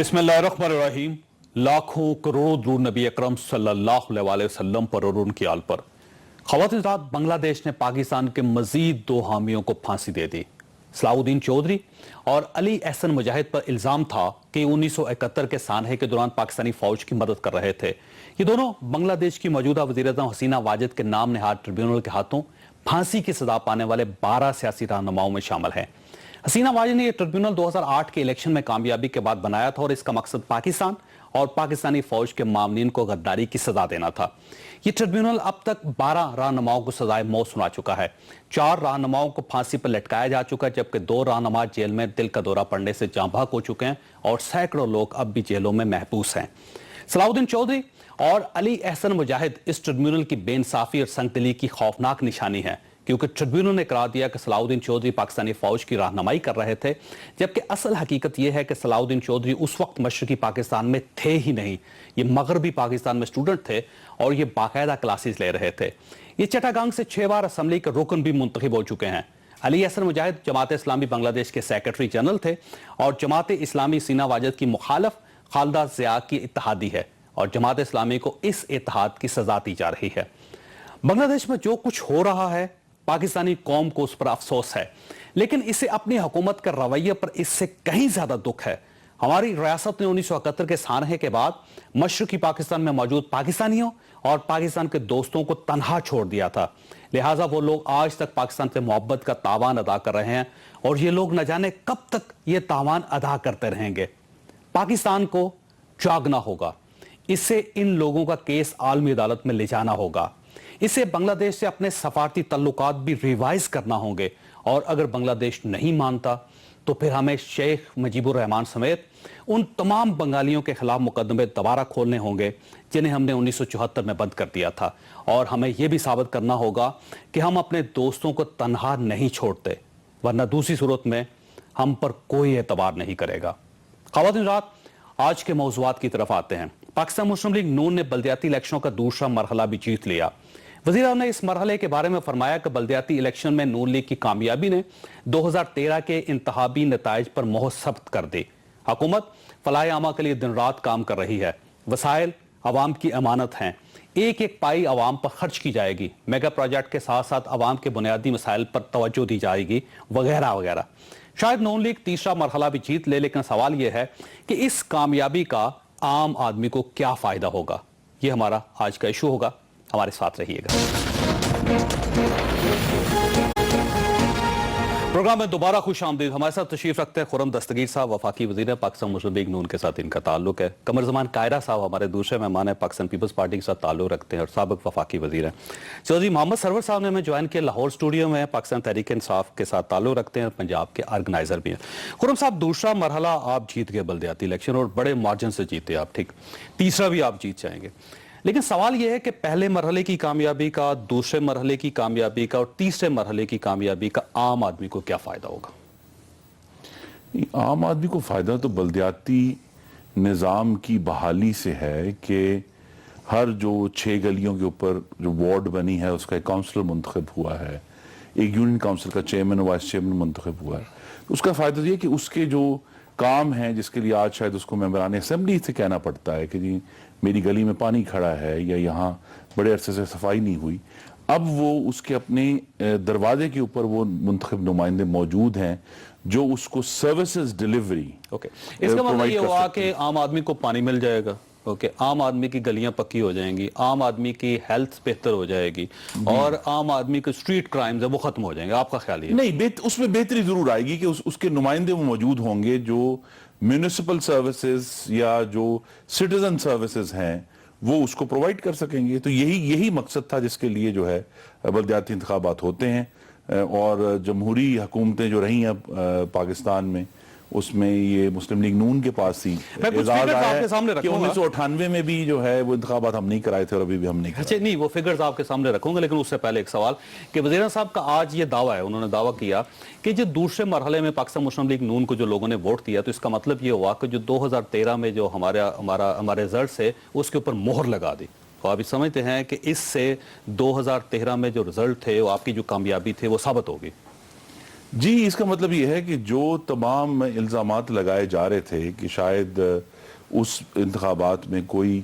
बिस्मिल्लाहिर्रहमानिर्रहीम। लाखों करोड़ों दूर नबी अकरम सल्लल्लाहु अलैहि वसल्लम पर और उनकी आल पर। ख़वातीन रात बांग्लादेश ने पाकिस्तान के मजीद 2 हामियों को फांसी दे दी। सलाउद्दीन चौधरी और अली एहसन मुजाहिद पर इल्जाम था कि 1971 के सानहे के दौरान पाकिस्तानी फौज की मदद कर रहे थे। ये दोनों बांग्लादेश की मौजूदा वज़ीर-ए-आज़म हसीना वाजिद के नाम नहाद ट्रिब्यूनल के हाथों फांसी की सजा पाने वाले 12 सियासी रहनुमाओं में शामिल हैं। हसीना वाजिद ने यह ट्रिब्यूनल 2008 के इलेक्शन में कामयाबी के बाद बनाया था और इसका मकसद पाकिस्तान और पाकिस्तानी फौज के मामलीन को गद्दारी की सजा देना था। यह ट्रिब्यूनल अब तक 12 रहनुमाओं को सजाए मौत सुना चुका है। 4 रहनुमाओं को फांसी पर लटकाया जा चुका है, जबकि 2 रहनुमा जेल में दिल का दौरा पड़ने से जाँ बहक हो चुके हैं और सैकड़ों लोग अब भी जेलों में महबूस हैं। सलाउद्दीन चौधरी और अली एहसन मुजाहिद इस ट्रिब्यूनल की बेइंसाफी और संगदिली की खौफनाक निशानी है, क्योंकि ट्रिब्यूनल ने करार दिया कि सलाउद्दीन चौधरी पाकिस्तानी फौज की रहनुमाई कर रहे थे, जबकि असल हकीकत यह है कि सलाउद्दीन चौधरी उस वक्त मशरकी पाकिस्तान में थे ही नहीं। ये मगरबी पाकिस्तान में स्टूडेंट थे और ये बाकायदा क्लासेस ले रहे थे। ये चट्टागांग से 6 बार असम्बली के रुकन भी मुंतखब हो चुके हैं। अली एहसन मुजाहिद जमात इस्लामी बांग्लादेश के सेक्रेटरी जनरल थे और जमात इस्लामी हसीना वाजिद की मुखालफ खालिदा ज़िया की इत्तेहादी है और जमात इस्लामी को इस इत्तेहाद की सजा दी जा रही है। बांग्लादेश में जो कुछ हो रहा है, पाकिस्तानी कौम को उस पर अफसोस है, लेकिन इसे अपनी हुकूमत के रवैये पर इससे कहीं ज्यादा दुख है। हमारी रियासत ने 1971 के सानहे के बाद मशरकी पाकिस्तान में मौजूद पाकिस्तानियों और पाकिस्तान के दोस्तों को तनहा छोड़ दिया था। लिहाजा वो लोग आज तक पाकिस्तान से मोहब्बत का तावान अदा कर रहे हैं और ये लोग न जाने कब तक ये तावान अदा करते रहेंगे। पाकिस्तान को जागना होगा। इससे इन लोगों का केस आलमी अदालत में ले जाना होगा। इसे बांग्लादेश से अपने सफारती तल्लुकात भी रिवाइज करना होंगे और अगर बांग्लादेश नहीं मानता तो फिर हमें शेख मुजीबुर रहमान समेत उन तमाम बंगालियों के खिलाफ मुकदमे दोबारा खोलने होंगे जिन्हें हमने 1974 में बंद कर दिया था, और हमें यह भी साबित करना होगा कि हम अपने दोस्तों को तनहा नहीं छोड़ते, वरना दूसरी सूरत में हम पर कोई एतबार नहीं करेगा। ख़वातीन रात, आज के मौज़ूआत की तरफ आते हैं। पाकिस्तान मुस्लिम लीग नून ने बल्दियाती इलेक्शनों का दूसरा मरहला भी जीत लिया। वज़ीर आज़म ने इस मरहले के बारे में फरमाया कि बल्दियाती इलेक्शन में नून लीग की कामयाबी ने 2013 के इंतखाबी नताइज पर मोहर सब्त कर दी। हुकूमत फलाह आमा के लिए दिन रात काम कर रही है। वसाइल अवाम की अमानत हैं, एक एक पाई अवाम पर खर्च की जाएगी। मेगा प्रोजेक्ट के साथ साथ अवाम के बुनियादी मसाइल पर तवज्जो दी जाएगी, वगैरह वगैरह। शायद नून लीग तीसरा मरहला भी जीत ले, लेकिन सवाल यह है कि इस कामयाबी का आम आदमी को क्या फायदा होगा। यह हमारा आज का इशू होगा। हमारे साथ रहिएगा। प्रोग्राम में दोबारा खुश आमदीद। हमारे साथ तशरीफ रखते हैं खुर्रम दस्तगीर साहब, वफाकी वजीर है। पाकिस्तान मुस्लिम लीग नून के साथ इनका ताल्लुक है। कमर ज़मान कायरा साहब हमारे दूसरे मेहमान है, पाकिस्तान पीपल्स पार्टी के साथ ताल्लुक रखते हैं और साबिक वफाकी वजीर है। चौधरी मोहम्मद सरवर साहब ने हमें ज्वाइन किया लाहौर स्टूडियो में, पाकिस्तान तहरीक इंसाफ के साथ ताल्लुक रखते हैं और पंजाब के ऑर्गेनाइजर भी हैं। खुर्रम साहब, दूसरा मरहला आप जीत गए बल्दियाती इलेक्शन और बड़े मार्जिन से जीते आप, ठीक। तीसरा भी आप जीत जाएंगे, लेकिन सवाल यह है कि पहले मरहले की कामयाबी का, दूसरे मरहले की कामयाबी का और तीसरे मरहले की कामयाबी का आम आदमी को क्या फायदा होगा? आम आदमी को फायदा तो बल्दियाती निज़ाम की बहाली से है कि हर जो 6 गलियों के ऊपर जो वार्ड बनी है उसका एक काउंसलर मुंतखब हुआ है, एक यूनियन काउंसिल का चेयरमैन और वाइस चेयरमैन मुंतखब हुआ है। उसका फायदा ये कि उसके जो काम है, जिसके लिए आज शायद उसको मेंबरान असेंबली से कहना पड़ता है कि जी मेरी गली में पानी खड़ा है या यहाँ बड़े अरसे से सफाई नहीं हुई, अब वो उसके अपने दरवाजे के ऊपर वो मुंतखब नुमाइंदे मौजूद हैं जो उसको सर्विसेज डिलीवरी। ओके, इसका मतलब ये हुआ कि आम आदमी को पानी मिल जाएगा, ओके, आम आदमी की गलियां पक्की हो जाएंगी, आम आदमी की हेल्थ बेहतर हो जाएगी और आम आदमी के स्ट्रीट क्राइम्स है वो खत्म हो जाएंगे। आपका ख्याल है? नहीं, उसमें बेहतरी जरूर आएगी कि उसके नुमाइंदे वो मौजूद होंगे जो म्यूनिसिपल सर्विसेज या जो सिटीजन सर्विसेज हैं वो उसको प्रोवाइड कर सकेंगे। तो यही मकसद था जिसके लिए जो है बल्दियाती इंतखाबात होते हैं। और जमहूरी हुकूमतें जो रही हैं पाकिस्तान में, उसमें ये मुस्लिम लीग नून के पास ही एजाज आया है कि 1998 में भी जो है वो इंतखाबात हम नहीं कराए थे और अभी भी हम नहीं कराए। नहीं, वो फिगर्स आपके सामने रखूंगा, लेकिन उससे पहले एक सवाल कि वज़ीर साहब का आज ये दावा है, उन्होंने दावा किया कि जो दूसरे मरहले में पाकिस्तान मुस्लिम लीग नून को जो लोगों ने वोट दिया, तो इसका मतलब ये हुआ कि जो 2013 में जो हमारे रिजल्ट है उसके ऊपर मोहर लगा दी। तो आप समझते हैं कि इससे 2013 में जो रिजल्ट थे वो आपकी जो कामयाबी थे वो साबित होगी? जी, इसका मतलब ये है कि जो तमाम इल्ज़ामात लगाए जा रहे थे कि शायद उस इंतखाबात में कोई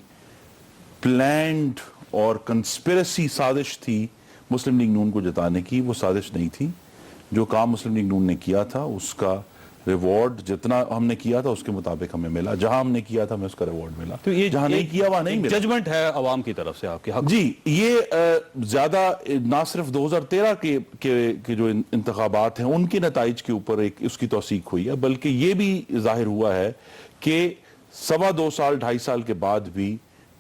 प्लान्ड और कंस्पिरेसी साजिश थी मुस्लिम लीग नून को जिताने की, वो साजिश नहीं थी। जो काम मुस्लिम लीग नून ने किया था उसका रिवॉर्ड जितना हमने किया था उसके मुताबिक हमें मिला, जहां हमने किया था हमें उसका रिवॉर्ड मिला, तो ये जहां नहीं किया वहां नहीं मिला। जजमेंट है अवाम की तरफ से आपके हक। जी, ये ज्यादा ना सिर्फ 2013 के जो इंतखाबात हैं उनके नताइज के ऊपर एक उसकी तौसीक हुई है, बल्कि ये भी जाहिर हुआ है कि 2.25 साल 2.5 साल के बाद भी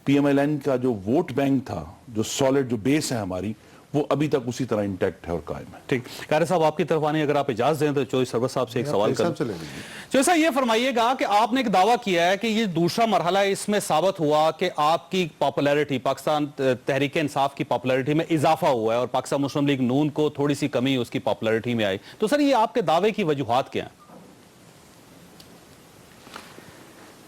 PMLN का जो वोट बैंक था, जो सॉलिड जो बेस है हमारी, वो अभी तक उसी तरह इंटैक्ट है और कायम है। ठीक, कारी साहब आपकी तरफ आने अगर आप इजाजत दें तो चौधरी सरवर साहब से एक सवाल करूं। चौधरी साहब ये फरमाइएगा कि आपने एक दावा किया है कि ये दूसरा मरहला है, इसमें साबित हुआ कि आपकी पॉपुलैरिटी, पाकिस्तान तहरीक इंसाफ की पॉपुलैरिटी में इजाफा हुआ है और पाकिस्तान मुस्लिम लीग नून को थोड़ी सी कमी उसकी पॉपुलैरिटी में आई। तो सर ये आपके दावे की वजूहात क्या है?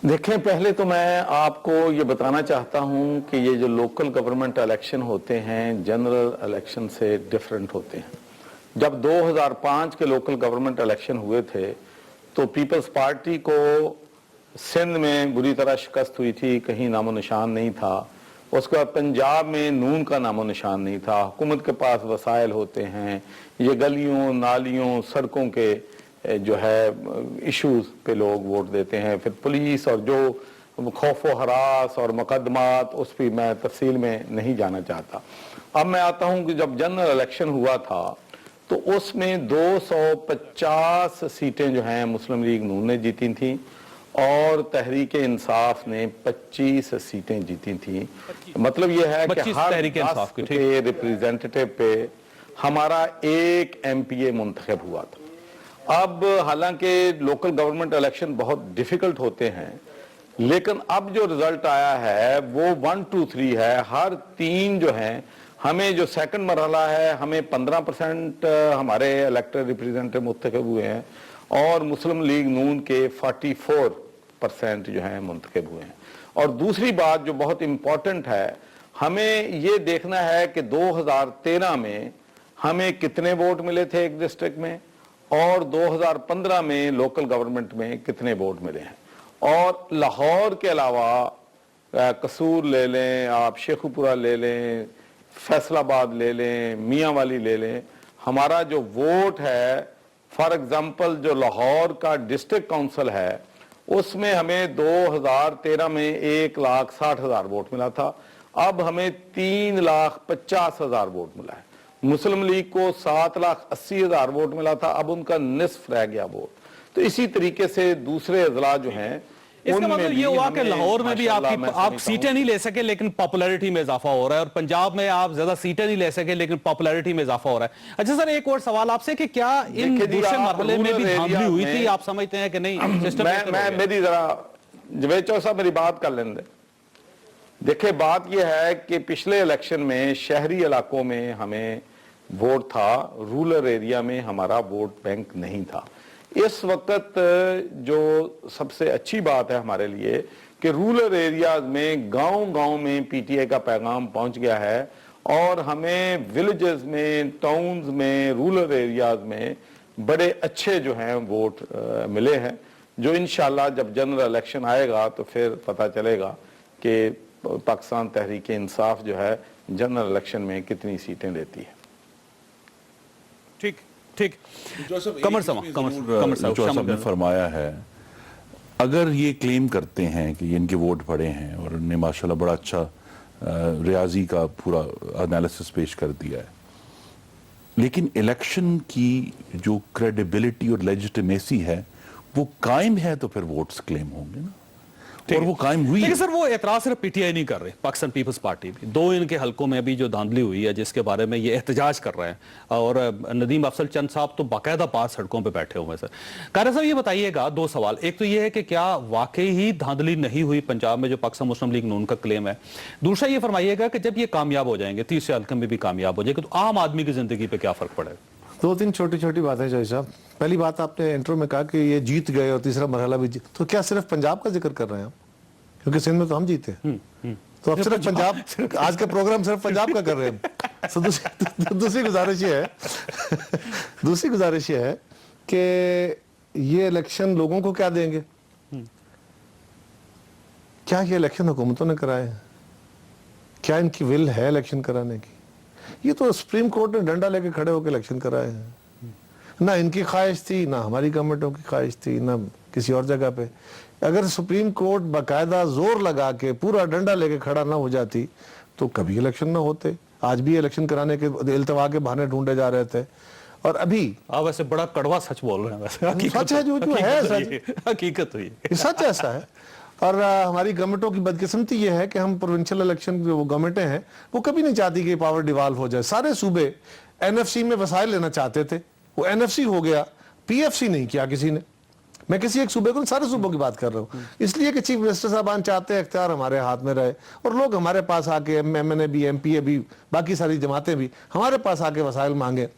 देखें, पहले तो मैं आपको ये बताना चाहता हूं कि ये जो लोकल गवर्नमेंट इलेक्शन होते हैं जनरल इलेक्शन से डिफरेंट होते हैं। जब 2005 के लोकल गवर्नमेंट इलेक्शन हुए थे तो पीपल्स पार्टी को सिंध में बुरी तरह शिकस्त हुई थी, कहीं नामो निशान नहीं था। उसके बाद पंजाब में नून का नामो निशान नहीं था। हुकूमत के पास वसाइल होते हैं, ये गलियों नालियों सड़कों के जो है इश्यूज पे लोग वोट देते हैं। फिर पुलिस और जो खौफ व हरास और मुकदमात, उस पर मैं तफसील में नहीं जाना चाहता। अब मैं आता हूं कि जब जनरल इलेक्शन हुआ था तो उसमें 250 सीटें जो हैं मुस्लिम लीग नून ने जीती थी और तहरीक इंसाफ ने 25 सीटें जीती थी। मतलब यह है कि हर 10 के रिप्रेजेंटेटिव पे हमारा एक MPA मुंतखब हुआ था। अब हालांकि लोकल गवर्नमेंट इलेक्शन बहुत डिफिकल्ट होते हैं, लेकिन अब जो रिजल्ट आया है वो 1, 2, 3 है। हर 3 जो हैं, हमें जो सेकंड मरहला है हमें 15% हमारे इलेक्टेड रिप्रेजेंटेटिव मुंतखब हुए हैं और मुस्लिम लीग नून के 44% जो हैं मुंतखब हुए हैं। और दूसरी बात जो बहुत इंपॉर्टेंट है, हमें ये देखना है कि 2013 में हमें कितने वोट मिले थे एक डिस्ट्रिक्ट में और 2015 में लोकल गवर्नमेंट में कितने वोट मिले हैं। और लाहौर के अलावा कसूर ले लें, आप शेखुपुरा ले लें, फैसलाबाद ले लें, मियाँ वाली ले लें, हमारा जो वोट है, फॉर एग्जांपल जो लाहौर का डिस्ट्रिक्ट काउंसिल है उसमें हमें 2013 में 1,60,000 वोट मिला था। अब हमें 3,50,000 वोट मिला है। मुस्लिम लीग को 7,80,000 वोट मिला था, अब उनका निस्फ रह गया वोट। तो इसी तरीके से दूसरे अजला जो हैं, इसका मतलब ये हुआ कि लाहौर में भी आप सीटें नहीं ले सके लेकिन पॉपुलैरिटी में इजाफा हो रहा है और पंजाब में आप ज्यादा सीटें नहीं ले सके लेकिन पॉपुलैरिटी में इजाफा हो रहा है। अच्छा सर, एक और सवाल आपसे कि क्या इन दूसरे मरहले में भी धांधली हुई थी, आप समझते हैं कि नहीं? मेरी जरा जवेद चौधरी साहब मेरी बात कर लेंगे। देखिए, बात यह है कि पिछले इलेक्शन में शहरी इलाकों में हमें वोट था, रूरल एरिया में हमारा वोट बैंक नहीं था। इस वक्त जो सबसे अच्छी बात है हमारे लिए कि रूरल एरियाज में गांव-गांव में PTI का पैगाम पहुंच गया है और हमें विलेजेस में, टाउन्स में, रूरल एरियाज में बड़े अच्छे जो हैं वोट मिले हैं, जो इंशाल्लाह जब जनरल इलेक्शन आएगा तो फिर पता चलेगा कि पाकिस्तान तहरीक इंसाफ जो है जनरल इलेक्शन में कितनी सीटें लेती है। ठीक ठीक, कमर साहब ने फरमाया है, अगर ये क्लेम करते हैं कि इनके वोट पड़े हैं और उन्होंने माशाल्लाह बड़ा अच्छा रियाजी का पूरा एनालिसिस पेश कर दिया है, लेकिन इलेक्शन की जो क्रेडिबिलिटी और लेजिटिमेसी है वो कायम है तो फिर वोट्स क्लेम होंगे ना, और वो कायम हुई। लेकिन सर वो एतराज सिर्फ PTI नहीं कर रहे, पाकिस्तान पीपल्स पार्टी भी 2 इनके हलकों में अभी जो धांधली हुई है जिसके बारे में ये एहतजाज कर रहे हैं और नदीम अफजल चंद साहब तो बाकायदा 5 सड़कों पे बैठे हुए हैं। सर कारी साहब ये बताइएगा 2 सवाल, एक तो ये है कि क्या वाकई ही धांधली नहीं हुई पंजाब में जो पाकिस्तान मुस्लिम लीग नून का क्लेम है? दूसरा ये फरमाइएगा कि जब ये कामयाब हो जाएंगे, तीसरे हल्के में भी कामयाब हो जाएगा, तो आम आदमी की जिंदगी पे क्या फर्क पड़ेगा? 2-3 छोटी-छोटी बातें चौधरी साहब। पहली बात, आपने इंट्रो में कहा कि ये जीत गए और तीसरा मरहला भी जीत, तो क्या सिर्फ पंजाब का जिक्र कर रहे हैं आप? क्योंकि सिंध में तो हम जीते, तो अब सिर्फ पंजाब, आज का प्रोग्राम सिर्फ पंजाब का कर रहे हैं। दूसरी गुजारिश ये है कि ये इलेक्शन लोगों को क्या देंगे? क्या ये इलेक्शन हुकूमतों ने कराए हैं? क्या इनकी विल है इलेक्शन कराने की? ये तो सुप्रीम कोर्ट ने डंडा लेके खड़े होकर इलेक्शन कराए हैं। ना इनकी ख्वाहिश थी, ना हमारी गवर्नमेंटों की ख्वाहिश थी, ना किसी और जगह पे। अगर सुप्रीम कोर्ट बाकायदा जोर लगा के पूरा डंडा लेके खड़ा ना हो जाती तो कभी इलेक्शन ना होते। आज भी इलेक्शन कराने के इल्तवा के बहाने ढूंढे जा रहे थे। और अभी आप वैसे बड़ा कड़वा सच बोल रहे हैं। वैसे सच है, जो है सच, हकीकत हुई ये सच ऐसा है। और हमारी गवर्नमेंटों की बदकिस्मती ये है कि हम प्रोविंशियल इलेक्शन जो गवर्नमेंटें हैं वो कभी नहीं चाहती कि पावर डिवाल्व हो जाए। सारे सूबे एनएफसी में वसाइल लेना चाहते थे, वो एनएफसी हो गया, पीएफसी नहीं किया किसी ने। मैं किसी एक सूबे को, सारे सूबों की बात कर रहा हूँ, इसलिए कि चीफ मिनिस्टर साहबान चाहते हैं इख्तियार हमारे हाथ में रहे और लोग हमारे पास आके एमएनए भी, एमपीए भी, बाकी सारी जमातें भी हमारे पास आके वसाइल मांगे।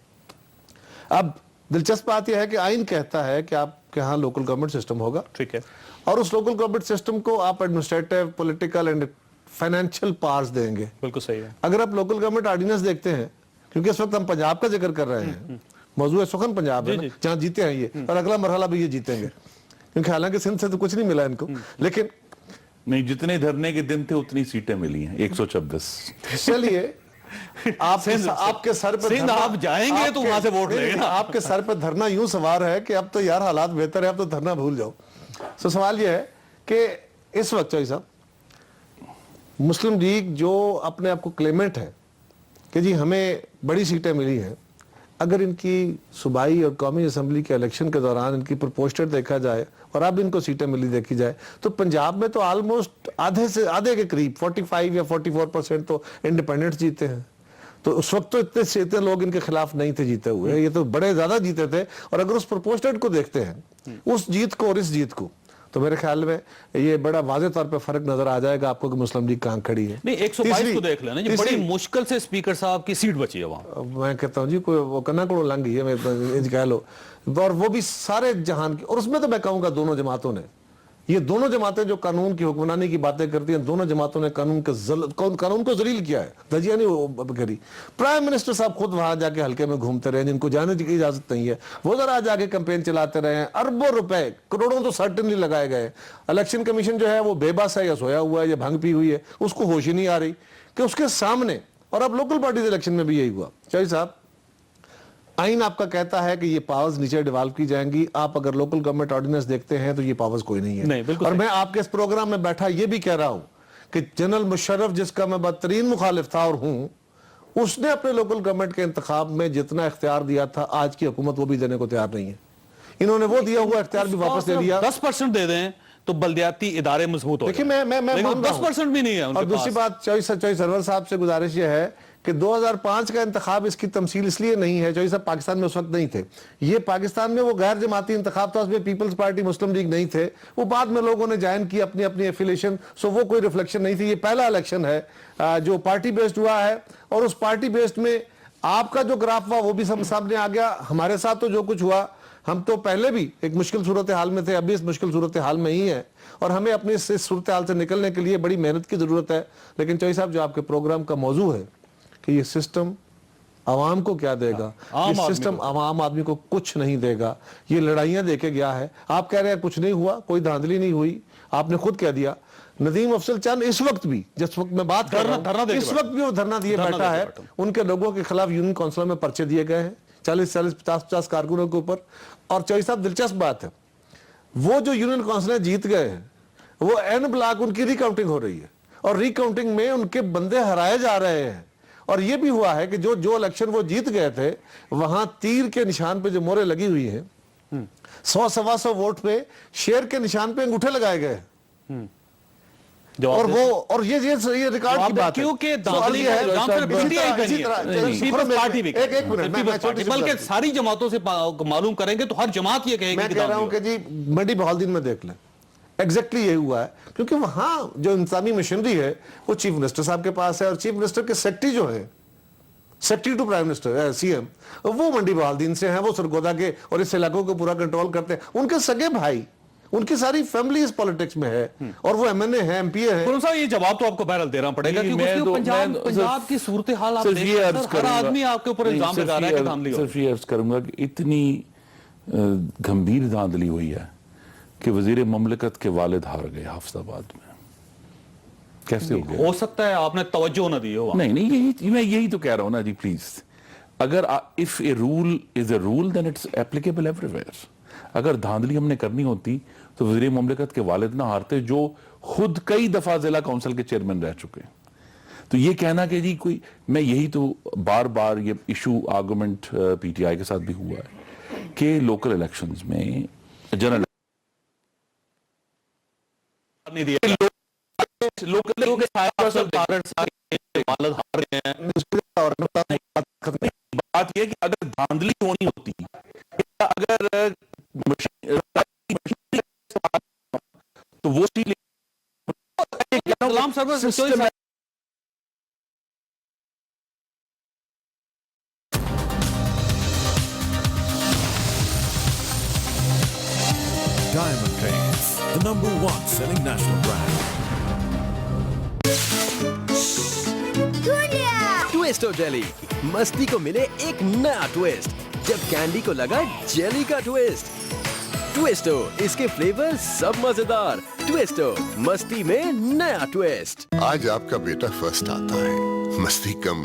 अब दिलचस्प बात यह है कि आइन कहता है कि आपके यहाँ लोकल गवर्नमेंट सिस्टम होगा, ठीक है, और उस लोकल गवर्नमेंट सिस्टम को आप administrative, political and financial powers देंगे। बिल्कुल सही है। अगर आप लोकल गवर्नमेंट ऑर्डिनेंस देखते हैं, क्योंकि इस वक्त हम पंजाब का जिक्र कर रहे हैं, मौजूद सुखन पंजाब है जहाँ जीते हैं ये, और अगला मरहला भी ये जीतेंगे, क्योंकि हालांकि सिंध से तो कुछ नहीं मिला इनको, लेकिन नहीं, जितने धरने के दिन थे उतनी सीटें मिली हैं, 126। चलिए आपके सर पे सिंध आप जाएंगे तो वहां से वोट लेंगे ना। आपके सर पे धरना यूं सवार है कि अब तो यार हालात बेहतर है, अब तो धरना भूल जाओ। तो सवाल यह है कि इस वक्त चौधरी साहब, मुस्लिम लीग जो अपने आप को क्लेमेंट है कि जी हमें बड़ी सीटें मिली हैं, अगर इनकी सूबाई और कौमी असम्बली के इलेक्शन के दौरान इनकी प्रपोस्टर देखा जाए और अब इनको सीटें मिली देखी जाए तो पंजाब में तो ऑलमोस्ट आधे के करीब 45 या 44% तो इंडिपेंडेंट्स जीते हैं। तो उस वक्त तो इतने लोग इनके खिलाफ नहीं थे जीते हुए, ये तो बड़े ज्यादा जीते थे। और अगर उस प्रपोस्टर को देखते हैं, उस जीत को और इस जीत को, तो मेरे ख्याल में ये बड़ा वाज़े तौर पे फर्क नजर आ जाएगा आपको कि मुस्लिम लीग कहां खड़ी है। नहीं, 122 को देख लेना, बड़ी मुश्किल से स्पीकर साहब की सीट बची है वहां। मैं कहता हूं जी कोई वो कन्ना को लंघ गई है, मैं कह लो, और वो भी सारे जहान की। और उसमें तो मैं कहूंगा दोनों जमातों ने, ये दोनों जमातें जो कानून की हुक्मरानी की बातें करती हैं, दोनों जमातों ने कानून को जलील किया है, धजिया नहीं करी। प्राइम मिनिस्टर साहब खुद वहां जाके हल्के में घूमते रहे, जिनको जाने की इजाजत नहीं है, वो जरा जाके कैंपेन चलाते रहे। अरबों रुपए, करोड़ों तो सर्टेनली लगाए गए। इलेक्शन कमीशन जो है वो बेबस है, या सोया हुआ है, या भंग पी हुई है, उसको होश ही नहीं आ रही कि उसके सामने। और अब लोकल पार्टी इलेक्शन में भी यही हुआ। चौधरी साहब, आइन आपका कहता है कि ये पावर्स नीचे डिवॉल्व की जाएंगी। आप अगर लोकल गवर्नमेंट ऑर्डिनेंस देखते हैं तो ये पावर्स कोई नहीं है। नहीं, और मैं आपके इस प्रोग्राम में बैठा ये भी कह रहा हूं कि जनरल मुशर्रफ, जिसका मैं बदतरीन मुखालिफ था और हूं, उसने अपने लोकल गवर्नमेंट के इंतखाब में जितना इख्तियार दिया था, आज की हुकूमत वो भी देने को तैयार नहीं है। इन्होंने वो दिया हुआ इख्तियार भी वापस ले लिया। 10% दे दें तो बल्दियाती इदारे मजबूत हो। देखिए मैं 10% भी नहीं है। और दूसरी बात चौधरी सरवर साहब से गुजारिश यह है कि 2005 का इंतखाब, इसकी तमसील इसलिए नहीं है, चौधरी साहब पाकिस्तान में उस वक्त नहीं थे, ये पाकिस्तान में वो गैर जमाती इंतखाब था, उसमें पीपल्स पार्टी, मुस्लिम लीग नहीं थे, वो बाद में लोगों ने ज्वाइन की अपनी अपनी एफिलिएशन, सो वो कोई रिफ्लेक्शन नहीं थी। ये पहला इलेक्शन है जो पार्टी बेस्ड हुआ है, और उस पार्टी बेस्ड में आपका जो ग्राफ हुआ वो भी सामने आ गया। हमारे साथ तो जो कुछ हुआ, हम तो पहले भी एक मुश्किल सूरत हाल में थे, अभी इस मुश्किल सूरत हाल में ही है, और हमें अपनी इस सूरत हाल से निकलने के लिए बड़ी मेहनत की जरूरत है। लेकिन चौधरी साहब, जो आपके प्रोग्राम का मौजू है कि ये सिस्टम आवाम को क्या देगा, ये सिस्टम आम आदमी को कुछ नहीं देगा, ये लड़ाइयां देके गया है। आप कह रहे हैं कुछ नहीं हुआ, कोई धांधली नहीं हुई, आपने खुद कह दिया। नदीम अफजल चंद इस वक्त भी, जिस वक्त मैं बात कर रहा हूं, इस वक्त भी वो धरना दिए बैठा है। उनके लोगों के खिलाफ यूनियन काउंसिल में पर्चे दिए गए हैं, 40-40, 50-50 कारकुनों के ऊपर। और चौधरी साहब, दिलचस्प बात है, वो जो यूनियन काउंसिल जीत गए हैं, वो एन ब्लॉक उनकी रिकाउंटिंग हो रही है, और रिकाउंटिंग में उनके बंदे हराए जा रहे हैं। और ये भी हुआ है कि जो इलेक्शन वो जीत गए थे, वहां तीर के निशान पे जो मोहरें लगी हुई हैं, 100-125 वोट पे शेर के निशान पे अंगूठे लगाए गए। और वो, और ये रिकॉर्ड की बात है, क्योंकि बल्कि सारी जमातों से मालूम करेंगे तो हर जमात ये कहेगी। मैं कह रहा हूं कि जी मंडी बहाउद्दीन में देख लें, एग्जैक्टली यही हुआ है, क्योंकि वहां जो इंसानी मशीनरी है वो चीफ मिनिस्टर साहब के पास है, और चीफ मिनिस्टर के सेक्रेटरी जो है, secretary to prime minister CM, वो मंडी बहाउद्दीन से हैं, वो सरगोदा के और इस इलाकों को पूरा कंट्रोल करते हैं। उनके सगे भाई, उनकी सारी फैमिली इस पॉलिटिक्स में है, और वो एमएनए है, एमपीए है। साहब, ये जवाब तो आपको बहरहाल देना पड़ेगा, क्योंकि पंजाब की सूरत हाल आप देख रहे हैं, हर आदमी आपके ऊपर इल्जाम लगा रहा है कि धांधली हो। सिर्फ ये अर्ज करूंगा कि इतनी गंभीर धांधली हुई है कि वजीर ममलिकत के वालिद हार गए हाफिजाबाद में। कैसे हो गया? हो सकता है आपने तवज्जो न दी हो। नहीं नहीं, मैं यही तो कह रहा हूं ना जी। प्लीज, अगर if a rule is a rule then it's applicable everywhere. अगर धांधली हमने करनी होती तो वजीर ममलिकत के वालिद ना हारते, जो खुद कई दफा जिला काउंसिल के चेयरमैन रह चुके। तो ये कहना कि जी कोई, मैं यही तो बार बार ये इशू आर्गुमेंट पीटीआई के साथ भी हुआ है कि लोकल इलेक्शंस में जनरल नहीं दिया लोकल लोग हालत हार गए हैं। बात यह कि अगर धांधली होनी होती, अगर तो वो सलाम सर्वर Diamond Paints, the #1 selling national brand. Twisto jelly, मस्ती को मिले एक नया ट्विस्ट जब कैंडी को लगा जेली का ट्विस्ट। ट्विस्टो, इसके फ्लेवर सब मजेदार। ट्विस्टो, मस्ती में नया ट्विस्ट। आज आपका बेटा फर्स्ट आता है, मस्ती कम,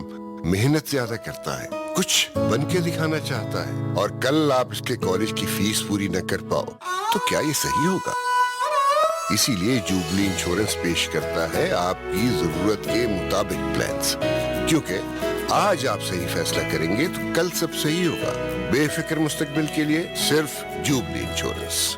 मेहनत ज्यादा करता है, कुछ बन के दिखाना चाहता है, और कल आप इसके कॉलेज की फीस पूरी न कर पाओ तो क्या ये सही होगा? इसीलिए जुबली इंश्योरेंस पेश करता है आपकी जरूरत के मुताबिक प्लान्स, क्योंकि आज आप सही फैसला करेंगे तो कल सब सही होगा। बेफिक्र मुस्तकबिल के लिए सिर्फ जुबली इंश्योरेंस।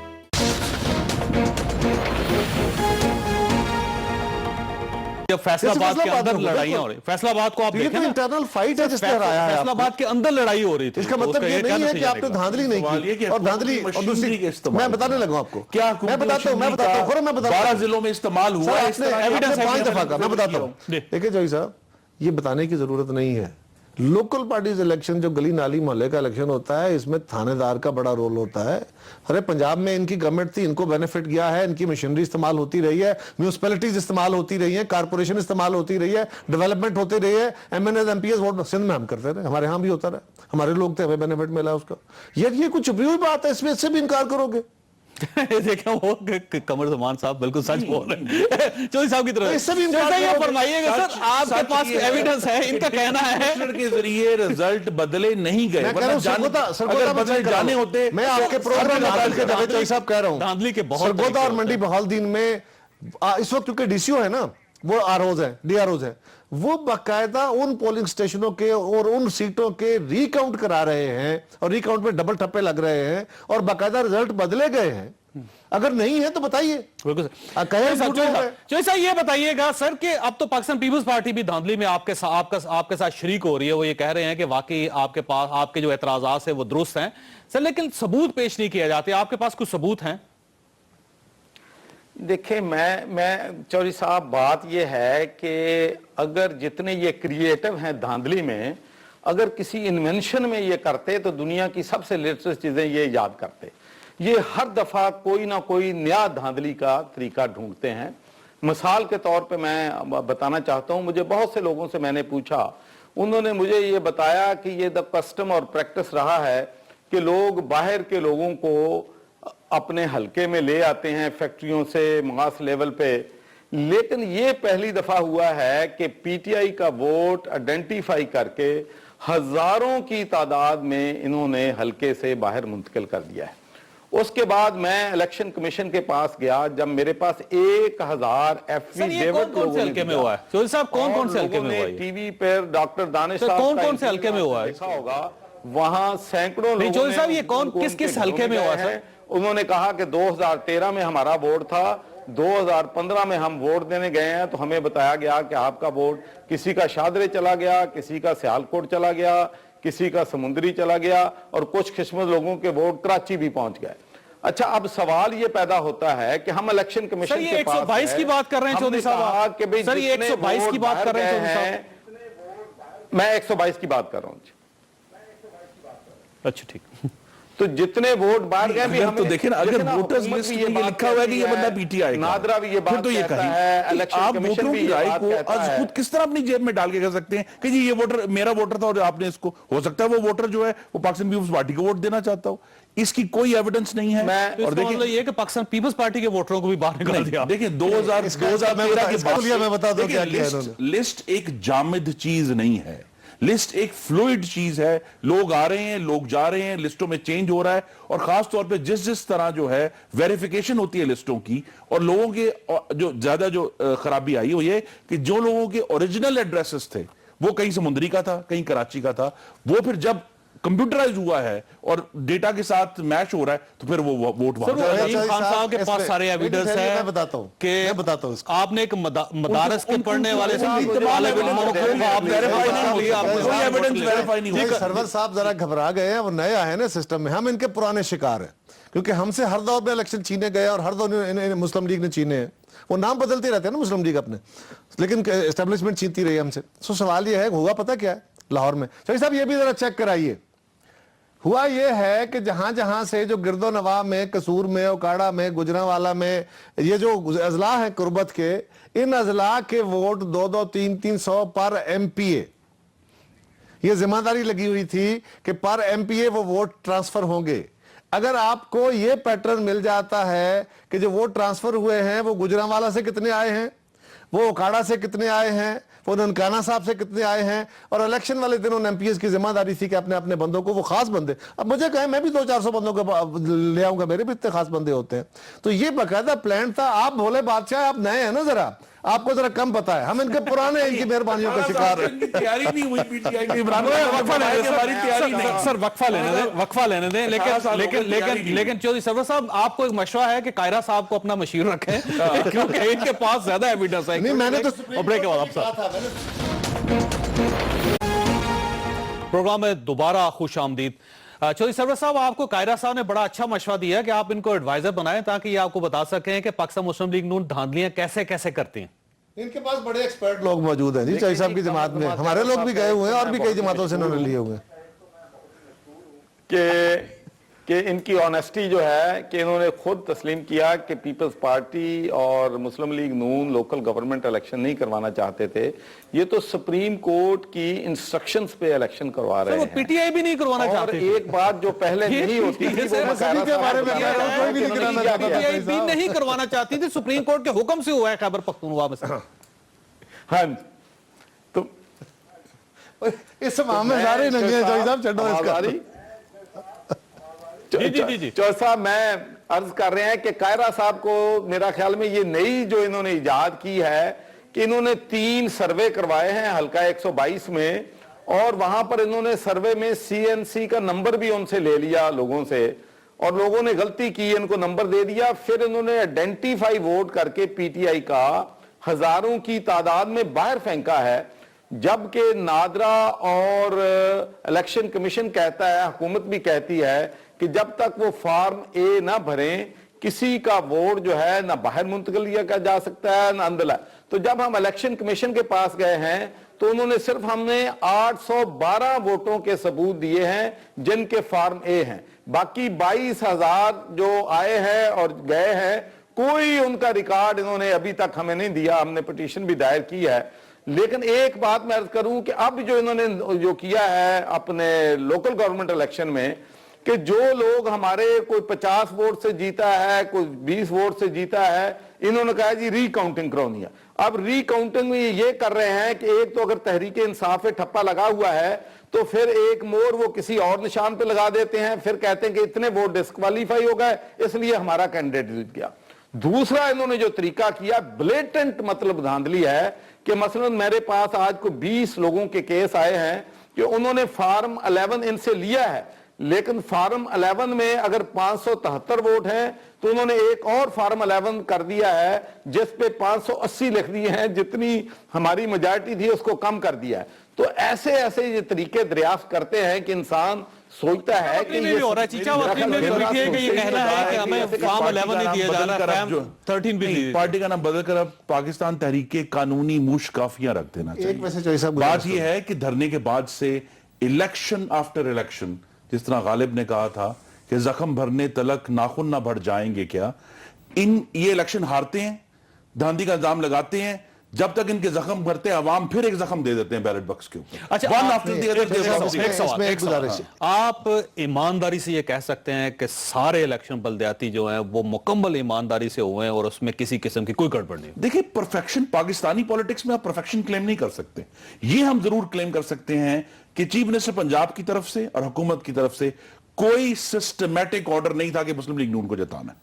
जब फैसलाबाद के अंदर लड़ाइयां हो रही, फैसलाबाद को आप ये देखें तो ना, इंटरनल फाइट है जिसने हराया है। फैसलाबाद के अंदर लड़ाई हो रही थी। इसका मतलब ये नहीं है कि आपने धांधली नहीं की, और धांधली और दूसरी, मैं बताने लगा आपको। क्या मैं बताता हूँ 12 जिलों में इस्तेमाल हुआ है। एविडेंस 5 दफा का मैं बताता हूँ। देखिए जोई साहब, ये बताने की जरूरत नहीं है। लोकल पार्टीज इलेक्शन, जो गली नाली मोहल्ले का इलेक्शन होता है, इसमें थानेदार का बड़ा रोल होता है। अरे पंजाब में इनकी गवर्नमेंट थी, इनको बेनिफिट गया है, इनकी मशीनरी इस्तेमाल होती रही है, म्यूनिसिपैलिटीज इस्तेमाल होती रही है, कारपोरेशन इस्तेमाल होती रही है, डेवलपमेंट होती रही है। एमएनएस एमपीएस वोट सिंध में हम करते थे, हमारे यहाँ भी होता रहा, हमारे लोग थे, हमें बेनिफिट मिला उसका। ये कुछ छुपी हुई बात है, इसमें इससे भी इनकार करोगे? देखा वो कमर जमान साहब बिल्कुल सच बोल रहे हैं चौधरी साहब की तरफ। इससे भी इनकार ये फरमाइएगा सर, आपके पास एविडेंस है, इनका कहना है के जरिए रिजल्ट बदले नहीं गए। अगर बदले जाने होते, मैं आपके प्रोग्राम के जावेद चौधरी साहब कह रहा हूँ, धांधली के बहुत सरगोदा और मंडी बहालदीन में इस वक्त क्योंकि डीसीओ है ना, वो आरओज है, डीआरओज है, वो बाकायदा उन पोलिंग स्टेशनों के और उन सीटों के रिकाउंट करा रहे हैं, और रिकाउंट में डबल ठप्पे लग रहे हैं, और बाकायदा रिजल्ट बदले गए हैं। अगर नहीं है तो बताइए। चौधरी साहब ये बताइएगा सर कि अब तो पाकिस्तान पीपल्स पार्टी भी धांधली में आपके साथ शरीक हो रही है। वो ये कह रहे हैं कि वाकई आपके पास आपके जो एतराजात है वो दुरुस्त हैं सर, लेकिन सबूत पेश नहीं किया जाते। आपके पास कुछ सबूत हैं? देखिए, मैं चौधरी साहब, बात यह है कि अगर जितने ये क्रिएटिव हैं धांधली में, अगर किसी इन्वेंशन में ये करते तो दुनिया की सबसे लेटेस्ट चीजें ये याद करते। ये हर दफा कोई ना कोई नया धांधली का तरीका ढूंढते हैं। मिसाल के तौर पे मैं बताना चाहता हूं, मुझे बहुत से लोगों से मैंने पूछा, उन्होंने मुझे ये बताया कि ये द कस्टम और प्रैक्टिस रहा है कि लोग बाहर के लोगों को अपने हलके में ले आते हैं फैक्ट्रियों से मास लेवल पे, लेकिन ये पहली दफा हुआ है कि पीटीआई का वोट आइडेंटिफाई करके हजारों की तादाद में इन्होंने हलके से बाहर मुंतकिल कर दिया है। उसके बाद मैं इलेक्शन कमीशन के पास गया, जब मेरे पास 1000 एफिडेविट हल्के में हुआ है। चौधरी साहब, कौन से हल्के में हुआ है? टीवी पर डॉक्टर दानिश साहब कौन से हल्के में हुआ है होगा, वहां सैकड़ों लोगों चौधरी साहब, ये कौन किस हल्के में हुआ है? उन्होंने कहा कि 2013 में हमारा वोट था, 2015 में हम वोट देने गए हैं तो हमें बताया गया कि आपका वोट किसी का शादरे चला गया, किसी का सियालकोट चला गया, किसी का समुद्री चला गया, और कुछ किस्मत लोगों के वोट कराची भी पहुंच गए। अच्छा, अब सवाल ये पैदा होता है कि हम इलेक्शन कमीशन के पास 122 की बात कर रहे हैं चौधरी साहब, सर ये 122 की बात कर रहे हैं चौधरी साहब। मैं 122 की बात कर रहा हूँ। अच्छा ठीक। तो जितने वोट बाहर गए भी अगर हमें तो देखें ना, अगर देखिए ना, वोटर्स हुकूमत लिस्ट भी में ये ये बात लिखा हुआ है कि ये कहती बंदा है, पीटीआई का, नादरा भी ये फिर बात तो ये कहता कहीं है, कि इलेक्शन आप कमीशन वोटरों भी की ये राय बात को कहता आज है। खुद किस तरह अपनी जेब में डाल के कह सकते हैं कि जी ये वोटर मेरा वोटर था और आपने इसको, हो सकता है वो वोटर जो है वो पाकिस्तान पीपल्स पार्टी को वोट देना चाहता हो, इसकी कोई एविडेंस नहीं है। मैं- और देखिए ये कि पाकिस्तान पीपल्स पार्टी के वोटरों को भी बाहर निकाल दिया। देखिए 2013 के बाद मैं बता दूं क्या किया लिस्ट, इन्होंने। लिस्ट एक जामिद चीज नहीं है, लिस्ट एक फ्लूइड चीज है। लोग आ रहे हैं, लोग जा रहे हैं, लिस्टों में चेंज हो रहा है, और खास तौर पे जिस जिस तरह जो है वेरिफिकेशन होती है लिस्टों की, और लोगों के जो ज्यादा जो खराबी आई वो ये कि जो लोगों के ओरिजिनल एड्रेसेस थे वो कहीं समुद्री का था, कहीं कराची का था, वो फिर जब कंप्यूटराइज हुआ है और डेटा के साथ मैच हो रहा है तो फिर वो वोट सर, वो वहां अलीम खान साहब के पास सारे एविडेंस है। मैं बताता हूँ, कि मैं बताता हूँ इसको। आपने एक मदारस के पढ़ने वाले सरवर साहब जरा घबरा गए हैं, वो नए आए हैं ना सिस्टम में, हम इनके पुराने शिकार हैं, क्योंकि हमसे हर दौर में इलेक्शन छीने गए और हर दौर में मुस्लिम लीग ने छीने हैं। वो नाम बदलते रहते हैं ना मुस्लिम लीग अपने, लेकिन एस्टेब्लिशमेंट छीनती रही हमसे। सो सवाल ये है, हुआ पता क्या है लाहौर में, चौधरी साहब ये भी जरा चेक कराइए। हुआ ये है कि जहां जहां से जो गिरदो नवाब में, कसूर में, ओकाड़ा में, गुजरांवाला में ये जो अजला है कुर्बत के, इन अजला के वोट 200, 300 पर एमपीए, ये जिम्मेदारी लगी हुई थी कि पर एमपीए वो वोट ट्रांसफर होंगे। अगर आपको ये पैटर्न मिल जाता है कि जो वोट ट्रांसफर हुए हैं वो गुजरांवाला से कितने आए हैं, वो ओकाड़ा से कितने आए हैं, वो ननकाना साहब से कितने आए हैं, और इलेक्शन वाले दिन उन एमपीएस की जिम्मेदारी थी कि अपने अपने बंदों को, वो खास बंदे, अब मुझे कहें मैं भी 200-400 बंदों को ले आऊंगा, मेरे भी इतने खास बंदे होते हैं। तो ये बाकायदा प्लान था। आप भोले बादशाह, आप नए हैं ना, जरा आपको जरा कम पता है, हम इनके पुराने इनकी मेहरबानियों का शिकार है। तैयारी नहीं हुई पीटीआई की, इमरान सर वक्फा लेने दें, लेकिन चौधरी सरवर साहब आपको एक मशवरा है कि कायरा साहब को अपना मशीर रखें, क्योंकि इनके पास ज्यादा एविडेंस है। नहीं, मैंने तो ब्रेक के बाद आपसे प्रोग्राम में दोबारा खुश आमदीद। चौधरी सरवर साहब, आपको कायरा साहब ने बड़ा अच्छा मशवरा दिया कि आप इनको एडवाइजर बनाएं ताकि ये आपको बता सकें कि पाकिस्तान मुस्लिम लीग नून धांधलियां कैसे कैसे करती हैं। इनके पास बड़े एक्सपर्ट लोग मौजूद हैं जी, चौधरी साहब की जमात में हमारे लोग भी गए हुए हैं और भी कई जमातों से इन्होंने लिए हुए हैं। कि इनकी ऑनेस्टी जो है कि इन्होंने खुद तस्लीम किया कि पीपल्स पार्टी और मुस्लिम लीग नून लोकल गवर्नमेंट इलेक्शन नहीं करवाना चाहते थे, ये तो सुप्रीम कोर्ट की इंस्ट्रक्शंस पे इलेक्शन करवा रहे हैं। पीटीआई भी नहीं करवाना और चाहती। एक बात जो पहले नहीं होती थी, वो सभी के बारे में कोई भी नहीं कराना चाहता। पीटीआई भी नहीं करवाना चाहती थी, सुप्रीम कोर्ट के हुक्म से हुआ है खैबर पख्तूनख्वा में से। हाँ, तो इस मामले में सारे नंगे हैं चौधरी साहब, चढ़ो इसका। जी। चौधरी साहब, मैं अर्ज कर रहे हैं कि कायरा साहब को मेरा ख्याल में ये नई जो इन्होंने इजाद की है कि इन्होंने 3 सर्वे करवाए हैं हल्का 122 में, और वहां पर इन्होंने सर्वे में सीएनसी का नंबर भी उनसे ले लिया लोगों से, और लोगों ने गलती की, इनको नंबर दे दिया। फिर इन्होंने आइडेंटिफाई वोट करके पीटीआई का हजारों की तादाद में बाहर फेंका है, जबकि नादरा और इलेक्शन कमीशन कहता है, हुकूमत भी कहती है कि जब तक वो फॉर्म ए ना भरें किसी का वोट जो है ना बाहर मुंतकिल किया जा सकता है ना अंदर। तो जब हम इलेक्शन कमीशन के पास गए हैं तो उन्होंने सिर्फ हमने 812 वोटों के सबूत दिए हैं जिनके फॉर्म ए हैं, बाकी 22,000 जो आए हैं और गए हैं, कोई उनका रिकॉर्ड इन्होंने अभी तक हमें नहीं दिया। हमने पिटीशन भी दायर की है। लेकिन एक बात मैं अर्ज करूं कि अब जो इन्होंने जो किया है अपने लोकल गवर्नमेंट इलेक्शन में, कि जो लोग हमारे कोई 50 वोट से जीता है, कोई 20 वोट से जीता है, इन्होंने कहा जी रीकाउंटिंग करानी है। अब रीकाउंटिंग में ये कर रहे हैं कि एक तो अगर तहरीक इंसाफ पे ठप्पा लगा हुआ है तो फिर एक मोर वो किसी और निशान पे लगा देते हैं, फिर कहते हैं कि इतने वोट डिस्क्वालीफाई हो गए इसलिए हमारा कैंडिडेट जीत गया। दूसरा इन्होंने जो तरीका किया, ब्लेटेंट मतलब धांधली है कि मसलन मेरे पास आज को 20 लोगों के केस आए हैं कि उन्होंने फॉर्म 11 इनसे लिया है, लेकिन फॉर्म 11 में अगर 573 वोट हैं तो उन्होंने एक और फॉर्म 11 कर दिया है जिस पे 580 लिख दिए हैं, जितनी हमारी मेजॉरिटी थी उसको कम कर दिया है। तो ऐसे ऐसे ये तरीके दरियाफ्त करते हैं कि इंसान सोचता है कि ये हो रहा है। चीचा वकील ने भी लिखी है कि ये कहना है कि हमें फॉर्म 11 नहीं दिया जा रहा, फॉर्म 13 भी नहीं। पार्टी का नाम बदलकर अब पाकिस्तान तहरीके कानूनी मुशकाफियां रख देना चाहिए। बात यह है कि धरने के बाद से इलेक्शन आफ्टर इलेक्शन, जिस तरह गालिब ने कहा था कि जख्म भरने तलक नाखून ना बढ़ जाएंगे क्या। ये इलेक्शन हारते हैं, धांधली का इल्जाम लगाते हैं, जब तक इनके जख्म भरते हैं अवाम फिर एक जख्म दे देते हैं बैलेट बॉक्स के ऊपर। अच्छा, One आप- after the other, एक सवाल। आप ईमानदारी से ये कह सकते हैं कि सारे इलेक्शन बल्दियाती जो हैं वो मुकम्मल ईमानदारी से हुए हैं और उसमें किसी किस्म की कोई गड़बड़ नहीं? देखिए, परफेक्शन पाकिस्तानी पॉलिटिक्स में आप परफेक्शन क्लेम नहीं कर सकते। ये हम जरूर क्लेम कर सकते हैं कि चीफ मिनिस्टर पंजाब की तरफ से और हुकूमत की तरफ से कोई सिस्टमैटिक ऑर्डर नहीं था कि मुस्लिम लीग नून को जिताना है।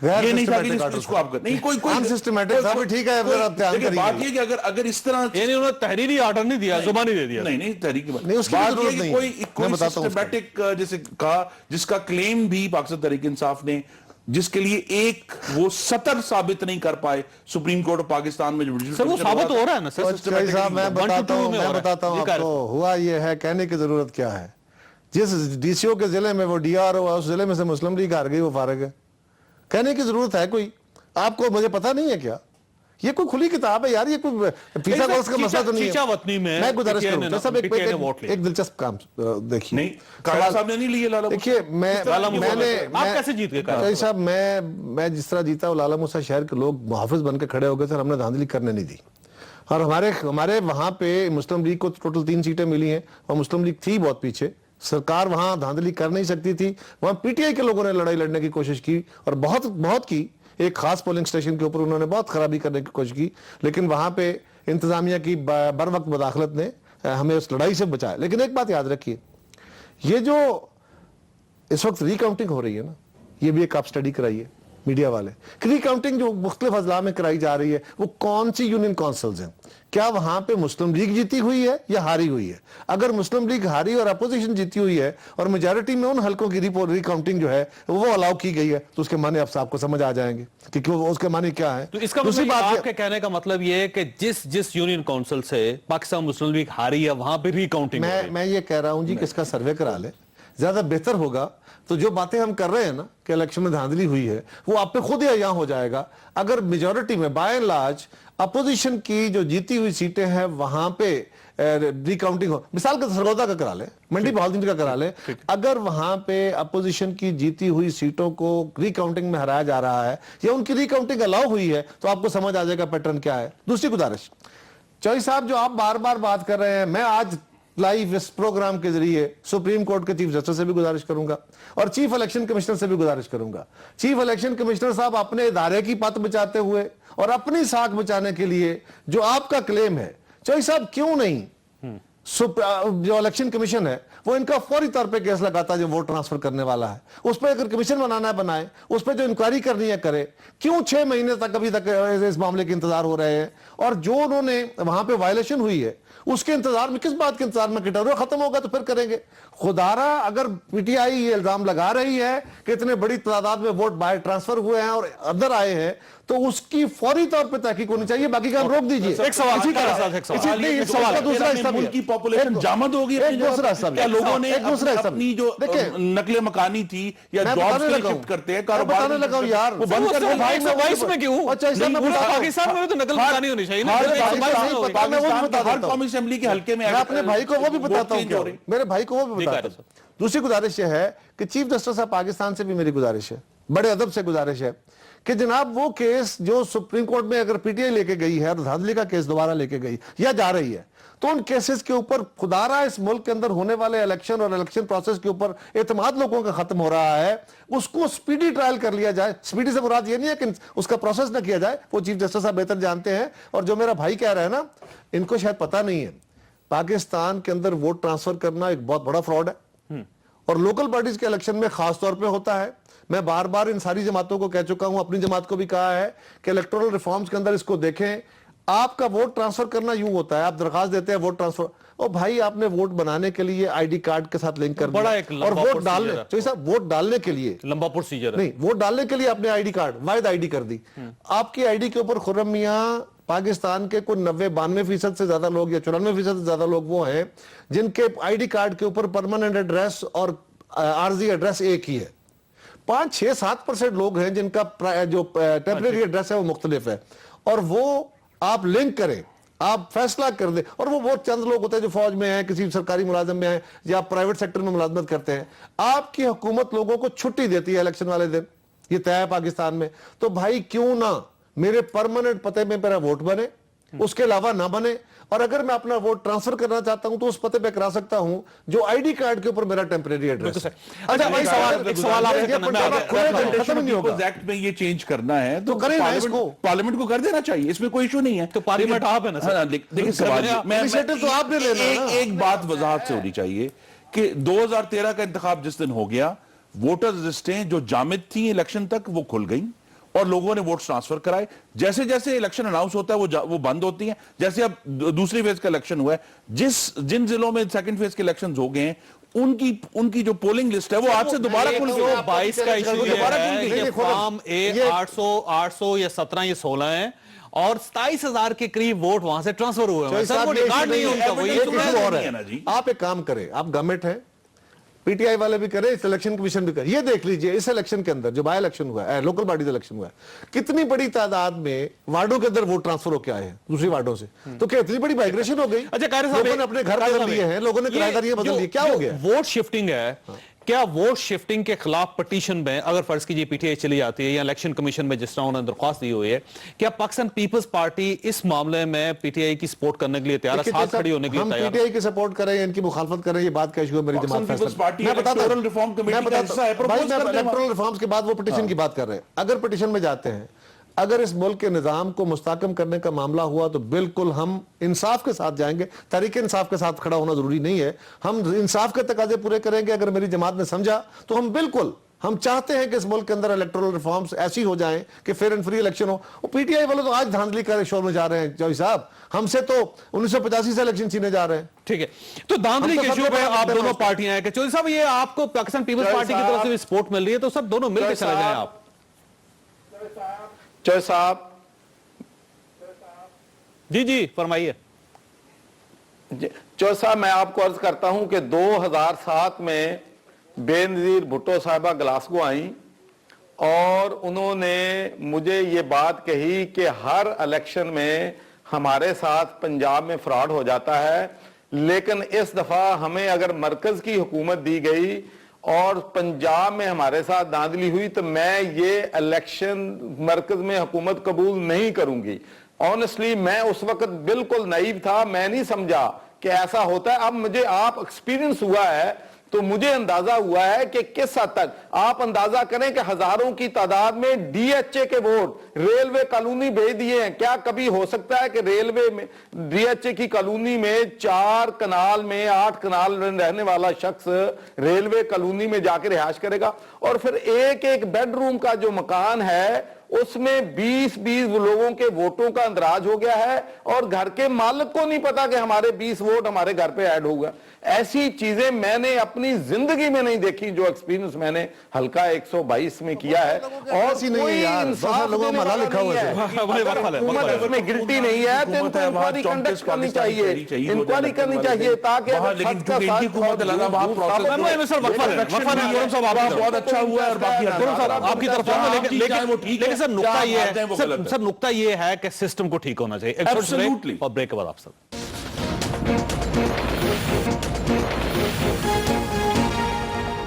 ये नहीं था कि इसको आप नहीं कोई अनसिस्टमैटिक था, ठीक है, अगर आप ध्यान देखिए, करिए। बात ये कि अगर इस तरह यानी उन्होंने तहरीरी ऑर्डर नहीं दिया, जुबानी दे दिया। नहीं तहरीक की नहीं, उसकी बात जरूरत ये कि नहीं कोई है। मैं कोई बताता हूं सिस्टमैटिक जैसे कहा, जिसका क्लेम भी पाकिस्तान तहरीक इंसाफ ने, जिसके लिए एक वो सतर साबित नहीं कर पाए सुप्रीम कोर्ट ऑफ पाकिस्तान में। सर वो साबित हो रहा है ना सर, चौधरी साहब, मैं बताता हूं आपको हुआ ये है, कहने की जरूरत क्या है। जिस डीसीओ के जिले में वो डीआरओ है, उस जिले में से मुस्लिम लीग हार गई, वो फारग है। कहने की जरूरत है कोई? आपको मुझे पता नहीं है क्या? ये कोई खुली किताब है यार, ये कोई फीसा कोर्स का मसला तो नहीं है। मैं गुजारिश करूंगा सब एक दिलचस्प काम देखिए। नहीं, काला साहब ने नहीं लिए लाला। देखिए, आप कैसे जीत गए? चौधरी साहब, मैं जिस तरह जीता, लाला मूसा शहर के लोग मुहाफिज बन के खड़े हो गए थे, हमने धांधली करने नहीं दी। और हमारे वहां पे मुस्लिम लीग को टोटल 3 सीटें मिली हैं और मुस्लिम लीग थी बहुत पीछे, सरकार वहां धांधली कर नहीं सकती थी। वहां पीटीआई के लोगों ने लड़ाई लड़ने की कोशिश की और बहुत की। एक खास पोलिंग स्टेशन के ऊपर उन्होंने बहुत खराबी करने की कोशिश की, लेकिन वहां पे इंतजामिया की बर वक्त मुदाखलत ने हमें उस लड़ाई से बचाया। लेकिन एक बात याद रखिए, ये जो इस वक्त रिकाउंटिंग हो रही है ना, ये भी एक आप स्टडी कराइए मीडिया वाले। रिकाउंटिंग जो मुख्तलिफ अजला में कराई जा रही है, वो कौन सी यूनियन काउंसिल्स हैं? क्या वहां पे मुस्लिम लीग जीती हुई है या हारी हुई है? अगर मुस्लिम लीग हारी और अपोजिशन जीती हुई है और मेजॉरिटी में उन हलकों की रिकाउंटिंग जो है वो अलाउ की गई है, तो उसके माने अब आपको समझ आ जाएंगे कि क्यों, उसके माने क्या है। तो इसका मतलब आपके कहने का मतलब ये है कि जिस यूनियन काउंसिल से पाकिस्तान मुस्लिम लीग हारी है वहां पे रिकाउंटिंग। मैं ये कह रहा हूं जी कि इसका सर्वे करा ले, ज्यादा बेहतर होगा। तो जो बातें हम कर रहे हैं ना कि इलेक्शन में धांधली हुई है, वो आप पे खुद ही अयां हो जाएगा अगर मेजॉरिटी में बाय एंड लार्ज अपोजिशन की जो जीती हुई सीटें हैं वहां पे रिकाउंटिंग हो। मिसाल के सरगोदा का करा ले, मंडी बहाउद्दीन का करा ले, अगर वहां पे अपोजिशन की जीती हुई सीटों को रिकाउंटिंग में हराया जा रहा है या उनकी रिकाउंटिंग अलाउ हुई है, तो आपको समझ आ जाएगा पैटर्न क्या है। दूसरी गुजारिश, चौधरी साहब, जो आप बार बार बात कर रहे हैं, मैं आज लाइव इस प्रोग्राम के जरिए सुप्रीम कोर्ट के चीफ जस्टिस से भी गुजारिश करूंगा और चीफ इलेक्शन कमिश्नर से भी गुजारिश करूंगा। चीफ इलेक्शन कमिश्नर साहब, अपने इदारे की पत बचाते हुए और अपनी साख बचाने के लिए जो आपका क्लेम है, चौधरी साहब, क्यों नहीं जो इलेक्शन कमीशन है वो इनका फौरी तौर पे केस लगाता है जो वोट ट्रांसफर करने वाला है, उस पर अगर कमीशन बनाना है बनाए, उस पर जो इंक्वायरी करनी है करे। क्यों 6 महीने तक अभी तक इस मामले के इंतजार हो रहे हैं? और जो उन्होंने वहां पे वायलेशन हुई है उसके इंतजार में, किस बात के इंतजार में? किटारो खत्म होगा तो फिर करेंगे। खुदारा अगर पीटीआई ये इल्जाम लगा रही है कि इतने बड़ी तादाद में वोट बाहर ट्रांसफर हुए हैं और अंदर आए हैं, तो उसकी फौरी तौर पे तहकीक होनी चाहिए, बाकी काम रोक दीजिए। एक सवाल दूसरा हिस्सा की पॉपुलेशन जामद होगी। दूसरा हिस्सा क्या लोगों ने अपनी जो नकले मकानी थी या जॉब्स के लिए शिफ्ट करते हैं, कारोबार बताने लगा यार, वो बंद कर दो भाई। में क्यों? पाकिस्तान में तो नकल मकानी होनी चाहिए। हर कौमी असेंबली के हल्के में मैं अपने भाई को वो भी बताता हूं, मेरे भाई को वो भी बताता हूं। दूसरी गुजारिश यह है कि चीफ जस्टिस ऑफ पाकिस्तान से भी मेरी गुजारिश है, बड़े अदब से गुजारिश है कि जनाब वो केस जो सुप्रीम कोर्ट में अगर पीटीआई लेके गई है और धांधली का केस दोबारा लेके गई या जा रही है, तो उन केसेस के ऊपर खुदारा इस मुल्क के अंदर होने वाले इलेक्शन और इलेक्शन प्रोसेस के ऊपर एतमाद लोगों का खत्म हो रहा है, उसको स्पीडी ट्रायल कर लिया जाए। स्पीडी से मुराद ये नहीं है कि उसका प्रोसेस ना किया जाए, वो चीफ जस्टिस साहब बेहतर जानते हैं। और जो मेरा भाई कह रहा है ना, इनको शायद पता नहीं है, पाकिस्तान के अंदर वोट ट्रांसफर करना एक बहुत बड़ा फ्रॉड है और लोकल पार्टीज के इलेक्शन में खास तौर पे होता है। मैं बार बार इन सारी जमातों को कह चुका हूं, अपनी जमात को भी कहा है कि इलेक्टोरल रिफॉर्म्स के अंदर इसको देखें। आपका वोट ट्रांसफर करना यूं होता है, आप दरखास्त देते हैं वोट ट्रांसफर, और भाई आपने वोट बनाने के लिए आईडी कार्ड के साथ लिंक कर दिया और वोट डालने, तो साहब वोट डालने के लिए लंबा प्रोसीजर नहीं, वोट डालने के लिए आपने आईडी कार्ड वाहिद आईडी कर दी। आपकी आईडी के ऊपर खुर्रम मियां पाकिस्तान के कुछ 90-92% से ज्यादा लोग या 94% से ज्यादा लोग वो हैं जिनके आईडी कार्ड के ऊपर परमानेंट एड्रेस और आरजी एड्रेस एक ही है। 5-6-7% लोग हैं जिनका जो टेम्परेरी एड्रेस है वो मुख्तलिफ है, और वो आप लिंक करें آپ فیصلہ کر دیں. اور وہ بہت چند لوگ ہوتے ہیں جو فوج میں ہیں, کسی سرکاری ملازم میں ہیں, یا پرائیویٹ سیکٹر میں ملازمت کرتے ہیں. آپ کی حکومت لوگوں کو چھٹی دیتی ہے الیکشن والے دن, یہ طے ہے پاکستان میں. تو بھائی کیوں نہ میرے پرماننٹ پتے میں میرا ووٹ بنے, اس کے علاوہ نہ بنے, اور اگر میں اپنا ووٹ ٹرانسفر کرنا چاہتا ہوں تو اس پتے پہ کرا سکتا ہوں جو آئی ڈی کارڈ کے اوپر میرا ٹیمپریری ایڈریس ہے. اچھا بھائی ایک سوال آپ سے کرنا ہے, ختم نہیں ہوگا. ایکٹ میں یہ چینج کرنا ہے تو کریں نا اس کو. پارلیمنٹ کو کر دینا چاہیے, اس میں کوئی ایشو نہیں ہے. تو پارلیمنٹ آپ ہے نا سر. دیکھیں سوال initiative تو آپ نے لینا ہے نا. ایک بات وضاحت سے ہونی چاہیے کہ 2013 کا انتخاب جس دن ہو گیا, ووٹرز لسٹیں جو جامد تھیں الیکشن تک وہ کھل گئیں اور لوگوں نے ووٹ ٹرانسفر کرائے. جیسے جیسے الیکشن اناؤنس ہوتا ہے وہ بند ہوتی ہیں. جیسے اب دوسری فیز کا الیکشن ہوا ہے, جن ضلعوں میں سیکنڈ فیز کے الیکشنز ہو گئے ہیں ان کی جو پولنگ لسٹ ہے وہ آج سے دوبارہ کھل گئی. 22 کا ایشو یہ ہے کہ فارم اے 800 یا 17 یہ 16 ہیں اور 27,000 کے قریب ووٹ وہاں سے ٹرانسفر ہوئے ہیں. سر وہ ریکارڈ نہیں ہے ان کا. وہ ایک ایشو اور ہے, آپ ایک کام کریں, آپ گورنمنٹ ہیں, پی ٹی آئی والے بھی کریں, اس الیکشن کمیشن بھی کریں, یہ دیکھ لیجئے اس الیکشن کے اندر جو بائی الیکشن ہوا ہے, لوکل باڈیز الیکشن ہوا ہے, کتنی بڑی تعداد میں وارڈوں کے اندر ووٹ ٹرانسفر ہو کے آئے ہیں دوسری وارڈوں سے. تو کیا اتنی بڑی مائگریشن ہو گئی؟ اچھا قاری صاحب, لوگوں نے اپنے گھر بدل لیے ہیں, لوگوں نے کرایہ داریاں بدل لی, کیا ہو گیا؟ ووٹ شفٹنگ ہے, کیا ووٹ شفٹنگ کے خلاف پٹیشن میں اگر فرض کیجئے پی ٹی آئی چلی جاتی ہے یا الیکشن کمیشن میں جس طرح انہوں نے درخواست دی ہوئی ہے, کیا پاکستان پیپلز پارٹی اس معاملے میں پی ٹی آئی کی سپورٹ کرنے کے لیے تیار ہے, ساتھ کھڑی ہونے کے لیے تیار ہے؟ ہم پی ٹی آئی کی سپورٹ کریں یا ان کی مخالفت کریں, یہ بات کا ایشو ہے, میری جماعت فیصلہ. میں بتاتا ہوں, الیکٹورل ریفارمز کے بعد وہ پٹیشن کی بات کر رہے ہیں. اگر پٹیشن میں جاتے ہیں, اگر اس ملک کے نظام کو مستحکم کرنے کا معاملہ ہوا تو بالکل ہم انصاف کے ساتھ جائیں گے. تحریک انصاف کے ساتھ کھڑا ہونا ضروری نہیں ہے, ہم انصاف کے تقاضے پورے کریں گے. اگر میری جماعت نے سمجھا تو ہم چاہتے ہیں کہ اس ملک کے اندر الیکٹورل ریفارمز ایسی ہو جائیں کہ فیئر اینڈ فری الیکشن ہو. وہ پی ٹی آئی والے تو آج دھاندلی کر شور میں جا رہے ہیں جوئی صاحب, ہم سے تو 1985 سے الیکشن چھینے جا رہے ہیں. ٹھیک ہے, تو دھاندلی کے ایشو پہ آپ دونوں پارٹیاں ہیں کہ چودھری صاحب یہ آپ کو پاکستان پیپلز پارٹی کی طرف سے بھی سپورٹ مل رہی ہے, تو سب دونوں مل کے چلے جائیں آپ. چوہے صاحب جی فرمائیے. چوہے صاحب میں آپ کو عرض کرتا ہوں کہ 2007 میں بے نظیر بھٹو صاحبہ گلاسگو آئیں اور انہوں نے مجھے یہ بات کہی کہ ہر الیکشن میں ہمارے ساتھ پنجاب میں فراڈ ہو جاتا ہے, لیکن اس دفعہ ہمیں اگر مرکز کی حکومت دی گئی اور پنجاب میں ہمارے ساتھ دھاندلی ہوئی تو میں یہ الیکشن مرکز میں حکومت قبول نہیں کروں گی. آنیسٹلی میں اس وقت بالکل نائیو تھا, میں نہیں سمجھا کہ ایسا ہوتا ہے. اب مجھے آپ ایکسپیرینس ہوا ہے تو مجھے اندازہ ہوا ہے کہ کس حد تک آپ اندازہ کریں کہ ہزاروں کی تعداد میں ڈی ایچ اے کے ووٹ ریلوے کالونی بھیج دیے ہیں. کیا کبھی ہو سکتا ہے کہ ریلوے میں ڈی ایچ اے کی کالونی میں 4 کنال میں 8 کنال رہنے والا شخص ریلوے کالونی میں جا کے رہائش کرے گا, اور پھر ایک بیڈ روم کا جو مکان ہے اس میں 20 لوگوں کے ووٹوں کا اندراج ہو گیا ہے اور گھر کے مالک کو نہیں پتا کہ ہمارے 20 ووٹ ہمارے گھر پہ ایڈ ہوگا. ایسی چیزیں میں نے اپنی زندگی میں نہیں دیکھی جو ایکسپیرینس میں نے حلقہ 122 میں کیا ہے. اور کوئی انصاف دینے والا نہیں ہے, حکومت اس میں گلٹی نہیں ہے تو ان کو انکوائری کنڈکٹ کرنی چاہیے, انکوائری کرنی چاہیے تاکہ بہت اچھا ہوا ہے. اور باقی آپ کی طرف لیکن سر نقطہ یہ ہے کہ سسٹم کو ٹھیک ہونا چاہیے. اور بریک کے بعد آپ سب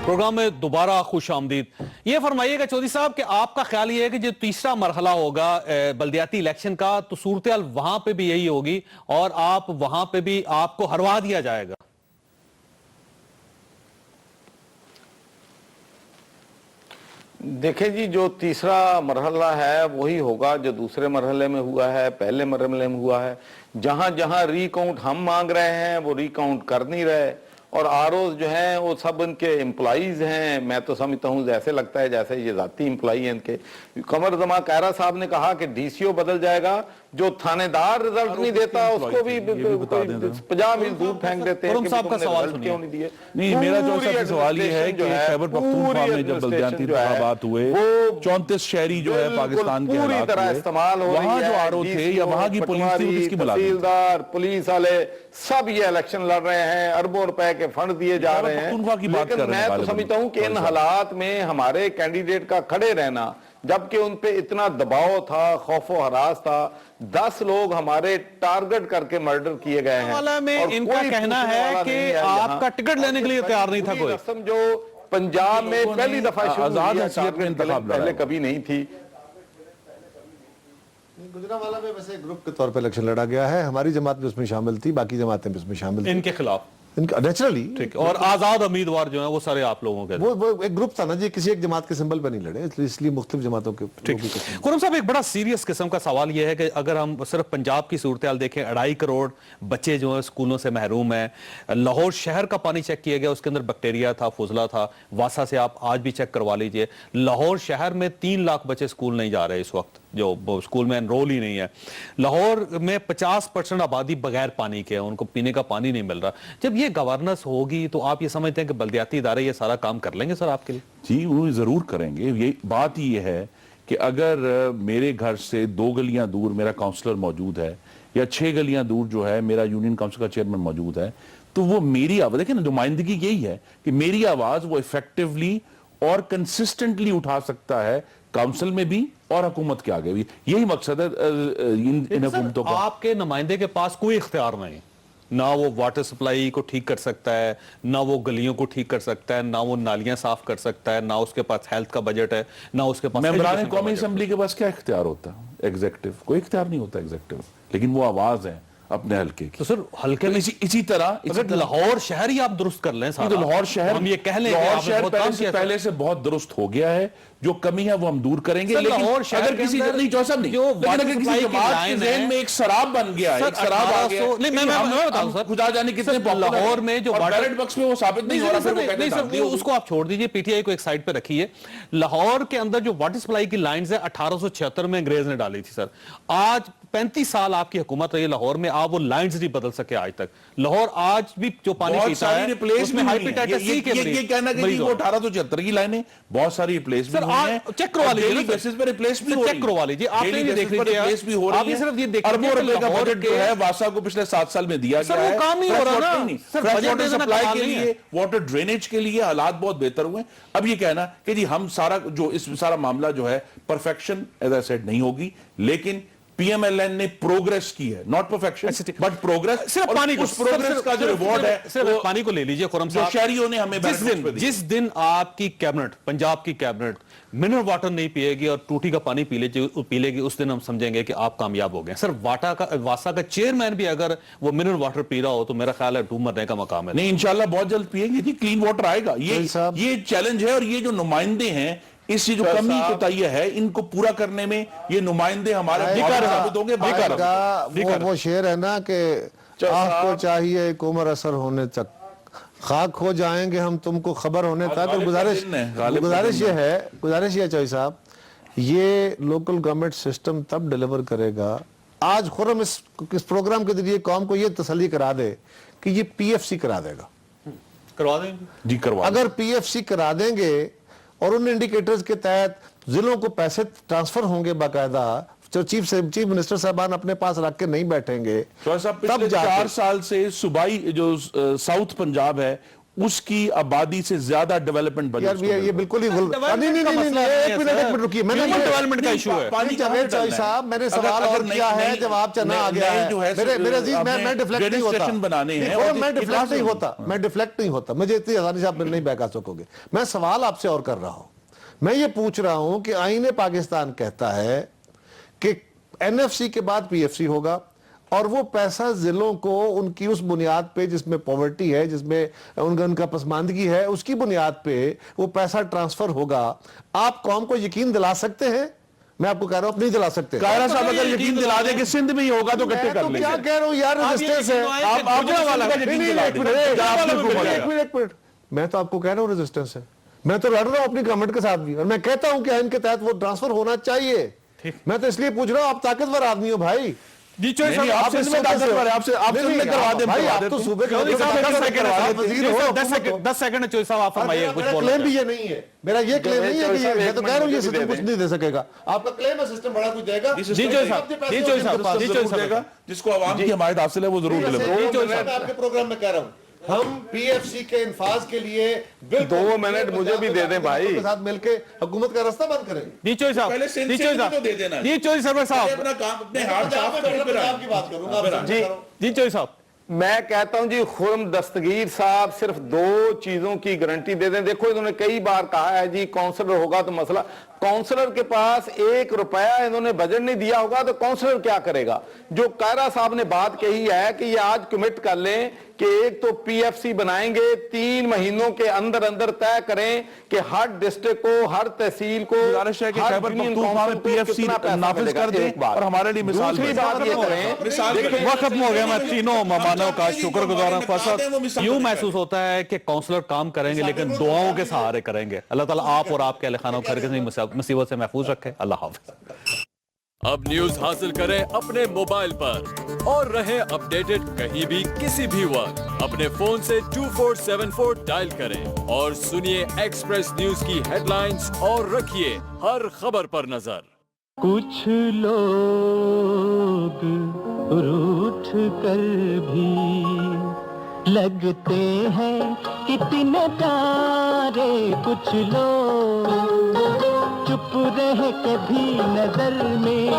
پروگرام میں دوبارہ خوش آمدید. یہ فرمائیے گا چودھری صاحب کہ آپ کا خیال یہ ہے کہ جو تیسرا مرحلہ ہوگا بلدیاتی الیکشن کا تو صورتحال وہاں پہ بھی یہی ہوگی اور آپ وہاں پہ بھی آپ کو ہروا دیا جائے گا؟ دیکھیں جی, جو تیسرا مرحلہ ہے وہی ہوگا جو دوسرے مرحلے میں ہوا ہے, پہلے مرحلے میں ہوا ہے. جہاں ری کاؤنٹ ہم مانگ رہے ہیں وہ ری کاؤنٹ کر نہیں رہے, اور آروز جو ہیں وہ سب ان کے امپلائیز ہیں. میں تو سمجھتا ہوں ایسے لگتا ہے جیسے یہ ذاتی امپلائی ہیں ان کے. قمر زمان کائرہ صاحب نے کہا کہ ڈی سی او بدل جائے گا, جو تھانے دار رزلٹ نہیں دیتا اس کو بھی 50 میل دور پھینک دیتے ہیں. صاحب کا سوال کیوں نہیں دیے؟ نہیں, میرا جو سوال یہ ہے کہ خیبر پختونخوا میں جب بلدیاتی انتخابات ہوئے 34 شہری جو ہے پاکستان کے پوری طرح استعمال ہو رہی ہے. وہاں جو آر او تھے یا وہاں کی پولیس تھی, کس کی ملازمت؟ تحصیلدار, پولیس والے سب یہ الیکشن لڑ رہے ہیں, اربوں روپے کے فنڈ دیے جا رہے ہیں. لیکن میں تو سمجھتا ہوں کہ ان حالات میں ہمارے کینڈیڈیٹ کا کھڑے رہنا जबकि उन पे इतना दबाव था, खौफ व हरास था। 10 लोग हमारे टारगेट करके मर्डर किए गए हैं। वाला में और इनका कोई कहना पूछने है वाला कि नहीं है आपका यहाँ। टिकट लेने के लिए तैयार नहीं था कोई। रस्म जो पंजाब में लोगों ने पहली दफा शुरू आजाद हुई है, हैसियत में टारगेट इंतखाब लड़ा पहले हुआ। कभी नहीं थी। गुजरांवाला में वैसे ग्रुप के तौर पे इलेक्शन लड़ा गया है, हमारी जमात भी उसमें शामिल थी, बाकी जमातें भी उसमें शामिल थी। इनके खिलाफ इनका नेचुरली ठीक है। और आजाद उम्मीदवार जो है वो सारे आप लोगों के वो एक ग्रुप था ना जी, किसी एक जमात के सिंबल पे नहीं लड़े, इसलिए मुख्तलिफ जमातों के लोगों के खुरम साहब, एक बड़ा सीरियस किस्म का सवाल यह है कि अगर हम सिर्फ पंजाब की सूरत हाल देखें, 2.5 करोड़ बच्चे जो है स्कूलों से महरूम हैं। लाहौर शहर का पानी चेक किया गया, उसके अंदर बैक्टीरिया था, फुजला था। वासा से आप आज भी चेक करवा लीजिए, लाहौर शहर में 3 लाख बच्चे स्कूल नहीं जा रहे इस वक्त, जो स्कूल में एनरोल ही नहीं है। लाहौर में 50% आबादी बगैर पानी के है, उनको पीने का पानी नहीं मिल रहा। जब ये गवर्नेंस होगी तो आप ये समझते हैं कि बल्दियाती इदारे ये सारा काम कर लेंगे सर आपके लिए? जी वो जरूर करेंगे। ये बात ये है कि अगर मेरे घर से 2 गलियां दूर मेरा काउंसलर मौजूद है या 6 गलियां दूर जो है मेरा यूनियन काउंसिल का चेयरमैन मौजूद है, तो वो मेरी आवाज, देखिए ना, नुमाइंदगी यही है कि मेरी आवाज वो इफेक्टिवली और कंसिस्टेंटली उठा सकता है, काउंसिल में भी और हुकूमत के आगे भी। यही मकसद है इन हुकूमतों का। आपके नुमाइंदे के पास कोई इख्तियार नहीं, ना वो वाटर सप्लाई को ठीक कर सकता है, ना वो गलियों को ठीक कर सकता है, ना वो नालियां साफ कर सकता है, ना उसके पास हेल्थ का बजट है, ना उसके पास मेंबरान education का कौमी बजट है। असेंबली के पास क्या इख्तियार होता है? एग्जीक्यूटिव कोई इख्तियार नहीं होता एग्जीक्यूटिव, लेकिन वो आवाज है अपने हल्के की। तो सर हल्के तो में इसी तरह अगर लाहौर शहर ही आप दुरुस्त कर लें सारा, तो लाहौर शहर, हम ये कह लें कि लाहौर आपने शहर बहुत काम किया, पहले से बहुत दुरुस्त हो गया है। जो कमी है वो हम दूर करेंगे। सर, लेकिन लाहौर शहर अगर के किसी अंदर नहीं जो सब नहीं, जो लेकिन वाटर अगर किसी सप्लाई की जमात के लाइन ज़हन है, में एक शराब बन गया है, सर, एक शराब आ गया 1800 नहीं, मैं बताऊं सर, खुदा जाने कितने सर, popular लाहौर हैं। में जो और वाटर- बैलेट बॉक्स में वो साबित नहीं हो रहा, फिर वो कहते नहीं हैं सर, शांति वो होगी। उसको आप छोड़ दीजिए, पीटीआई को एक साइड पे रखिए। लाहौर के अंदर जो वाटर सप्लाई की लाइंस है 1876 में अंग्रेज ने डाली थी सर। आज 35 साल आपकी हुकूमत रही लाहौर में, आप वो लाइंस नहीं बदल सके आज तक। लाहौर आज भी जो पानी बहुत पीता सारी है रिप्लेस उसमें हाइपेटाइटिस सी के ये कहना कि जी वो 1876 की लाइनें बहुत सारी रिप्लेस भी सर, हुई आप हैं। चेक करवा लीजिए डेली ना सर। बेसिस पे रिप्लेस भी सर, हो चेक रही करवा लीजिए। आपने डेली ये बेसिस देख पर लीजिए, रिप्लेस भी हो रही आप ये है। सिर्फ ये देख अरबों लीजिए रुपए कि का लाहौर बजट जो के- है वासा को पिछले 7 साल में दिया सर, गया वो है। काम नहीं हो फ्रेश रहा वाटर ना। नहीं, सर, फ्रेश बजट वाटर देना सप्लाई कमाल के नहीं है। लिए, वाटर ड्रेनेज के लिए हालात बहुत बेहतर हुए। अब ये कहना कि जी हम सारा मामला जो है परफेक्शन एज आई सेड नहीं होगी, लेकिन पीएमएलएन ने प्रोग्रेस की है, नॉट परफेक्शन बट प्रोग्रेस। सिर्फ पानी को, उस प्रोग्रेस का जो रिवॉर्ड है सिर्फ वो पानी को ले लीजिए खुरम जो साहब। शहरियों ने हमें जिस दिन आपकी कैबिनेट, पंजाब की कैबिनेट मिनरल वाटर नहीं पिएगी और टूटी का पानी पी लेगी, उस दिन हम समझेंगे कि आप कामयाब हो गए। सर वासा का चेयरमैन भी अगर वो मिनरल वाटर पी रहा हो तो मेरा ख्याल है डूब मरने का मकाम है। नहीं, इंशाल्लाह बहुत जल्द पिएंगे जी, क्लीन वाटर आएगा। साहब। ये चैलेंज है और ये जो नुमाइंदे हैं, इससे जो कमी कोताही है, इनको पूरा करने में ये नुमाइंदे हमारे बेकार साबित होंगे। वो शेर है ना कि आपको चाहिए एक उम्र असर होने तक, खाक हो जाएंगे हम तुमको खबर होने तक। और गुजारिश ये है चौधरी साहब, ये लोकल गवर्नमेंट सिस्टम तब डिलीवर करेगा। आज खुरम इस प्रोग्राम के जरिए कौम को ये तसल्ली करा दे कि ये पीएफसी करा देगा। करवा देंगे जी करवा। अगर पीएफसी करा देंगे और उन इंडिकेटर्स के तहत जिलों को पैसे ट्रांसफर होंगे बाकायदा, जो चीफ मिनिस्टर साहबान अपने पास रख के नहीं बैठेंगे, पिछले 4 साल से सूबाई जो साउथ पंजाब है उसकी आबादी से ज्यादा डेवलपमेंट यार ये बिल्कुल ही नहीं, एक मिनट रुकिए। मैंने डेवलपमेंट का इशू है। जावेद चौधरी साहब, मैंने सवाल और किया है, जवाब चना आ गया है। मेरे अजीज, मैं डिफ्लेक्ट नहीं होता, मैं डिफ्लेक्ट नहीं होता, मुझे इतनी आसानी से आप नहीं बहका सकोगे। मैं सवाल आपसे और कर रहा हूं, मैं ये पूछ रहा हूं कि आईने पाकिस्तान कहता है कि एनएफसी के बाद पीएफसी होगा और वो पैसा जिलों को उनकी उस बुनियाद पे जिसमें पॉवर्टी है, जिसमें उनका पसमानदगी है, उसकी बुनियाद पे वो पैसा ट्रांसफर होगा। आप कौम को यकीन दिला सकते हैं? मैं आपको कह रहा हूं, नहीं दिला सकते। कायरा साहब अगर यकीन दिला दे कि सिंध में ही होगा तो इकट्ठे कर लेंगे। क्या कह रहा हूं यार, रेजिस्टेंस है। एक मिनट, मैं तो आपको कह रहा हूं रेजिस्टेंस है। मैं तो लड़ रहा हूं अपनी गवर्नमेंट के साथ भी, और मैं कहता हूं कि इनके तहत वो ट्रांसफर होना चाहिए। मैं तो इसलिए पूछ रहा हूं, आप ताकतवर आदमी हो भाई। जी चौधरी साहब, आप सिंध में ताकतवर है, आपसे करवा दे भाई, आप तो सूबे के 10 सेकंड चौधरी साहब आप फरमाइए कुछ बोलो। क्लेम भी ये नहीं है, मेरा ये क्लेम नहीं है कि ये, मैं तो कह रहा हूं ये सिस्टम कुछ नहीं दे सकेगा। आपका क्लेम है सिस्टम बड़ा कुछ देगा। जी चौधरी साहब, जिसको आवाम की हमायत हासिल है वो जरूर डिलीवर। मैं आपके प्रोग्राम में कह रहा हूं हम पीएफसी के इंफाज के लिए बिल्कुल 2 मिनट मुझे भी दे दें भाई। के साथ मिलकर हुकूमत का रास्ता बंद करेंगे। जी चौधरी साहब, पहले जी चौधरी साहब, तो दे देना। जी चौधरी सरवर साहब, अपना काम अपने हाथ साफ मैं करके पंजाब की बात करूंगा। जी जी चौधरी साहब, मैं कहता हूं जी खुर्म दस्तगीर साहब सिर्फ 2 चीजों की गारंटी दे दें। देखो इन्होंने कई बार कहा है जी काउंसलर होगा तो मसला, काउंसलर के पास 1 रुपया इन्होंने बजट नहीं दिया होगा तो काउंसलर क्या करेगा। जो कायरा साहब ने बात कही है कि ये आज कमिट कर लें कि एक तो पीएफसी बनाएंगे, 3 महीनों के अंदर अंदर तय करें कि हर डिस्ट्रिक्ट को, हर तहसील को, गुजारिश है कि हर खैबर यूनियन पख्तूनख्वा में काउंसिल को पीएफसी कितना पैसा नाफिज मिलेगा। कर दें एक बात। और हमारे लिए मिसाल दूसरी बने। बात ये करें, मिसाल देखिए, वक्त खत्म हो गया। मैं तीनों मेहमानों का शुक्रगुजार हूं। फर्स्ट यूं महसूस होता है कि काउंसलर काम करेंगे लेकिन दुआओं के सहारे करेंगे। अल्लाह ताला आप और आपके अहले खाना को हर किसी मुसीबत से महफूज रखे। अल्लाह हाफ़िज़। अब न्यूज हासिल करें अपने मोबाइल पर और रहें अपडेटेड कहीं भी किसी भी वक्त। अपने फोन से 2474 डायल करें और सुनिए एक्सप्रेस न्यूज की हेडलाइंस और रखिए हर खबर पर नजर। कुछ लोग रूठ कर भी लगते हैं कितने प्यारे, कुछ लोग चुप रहे कभी नजर में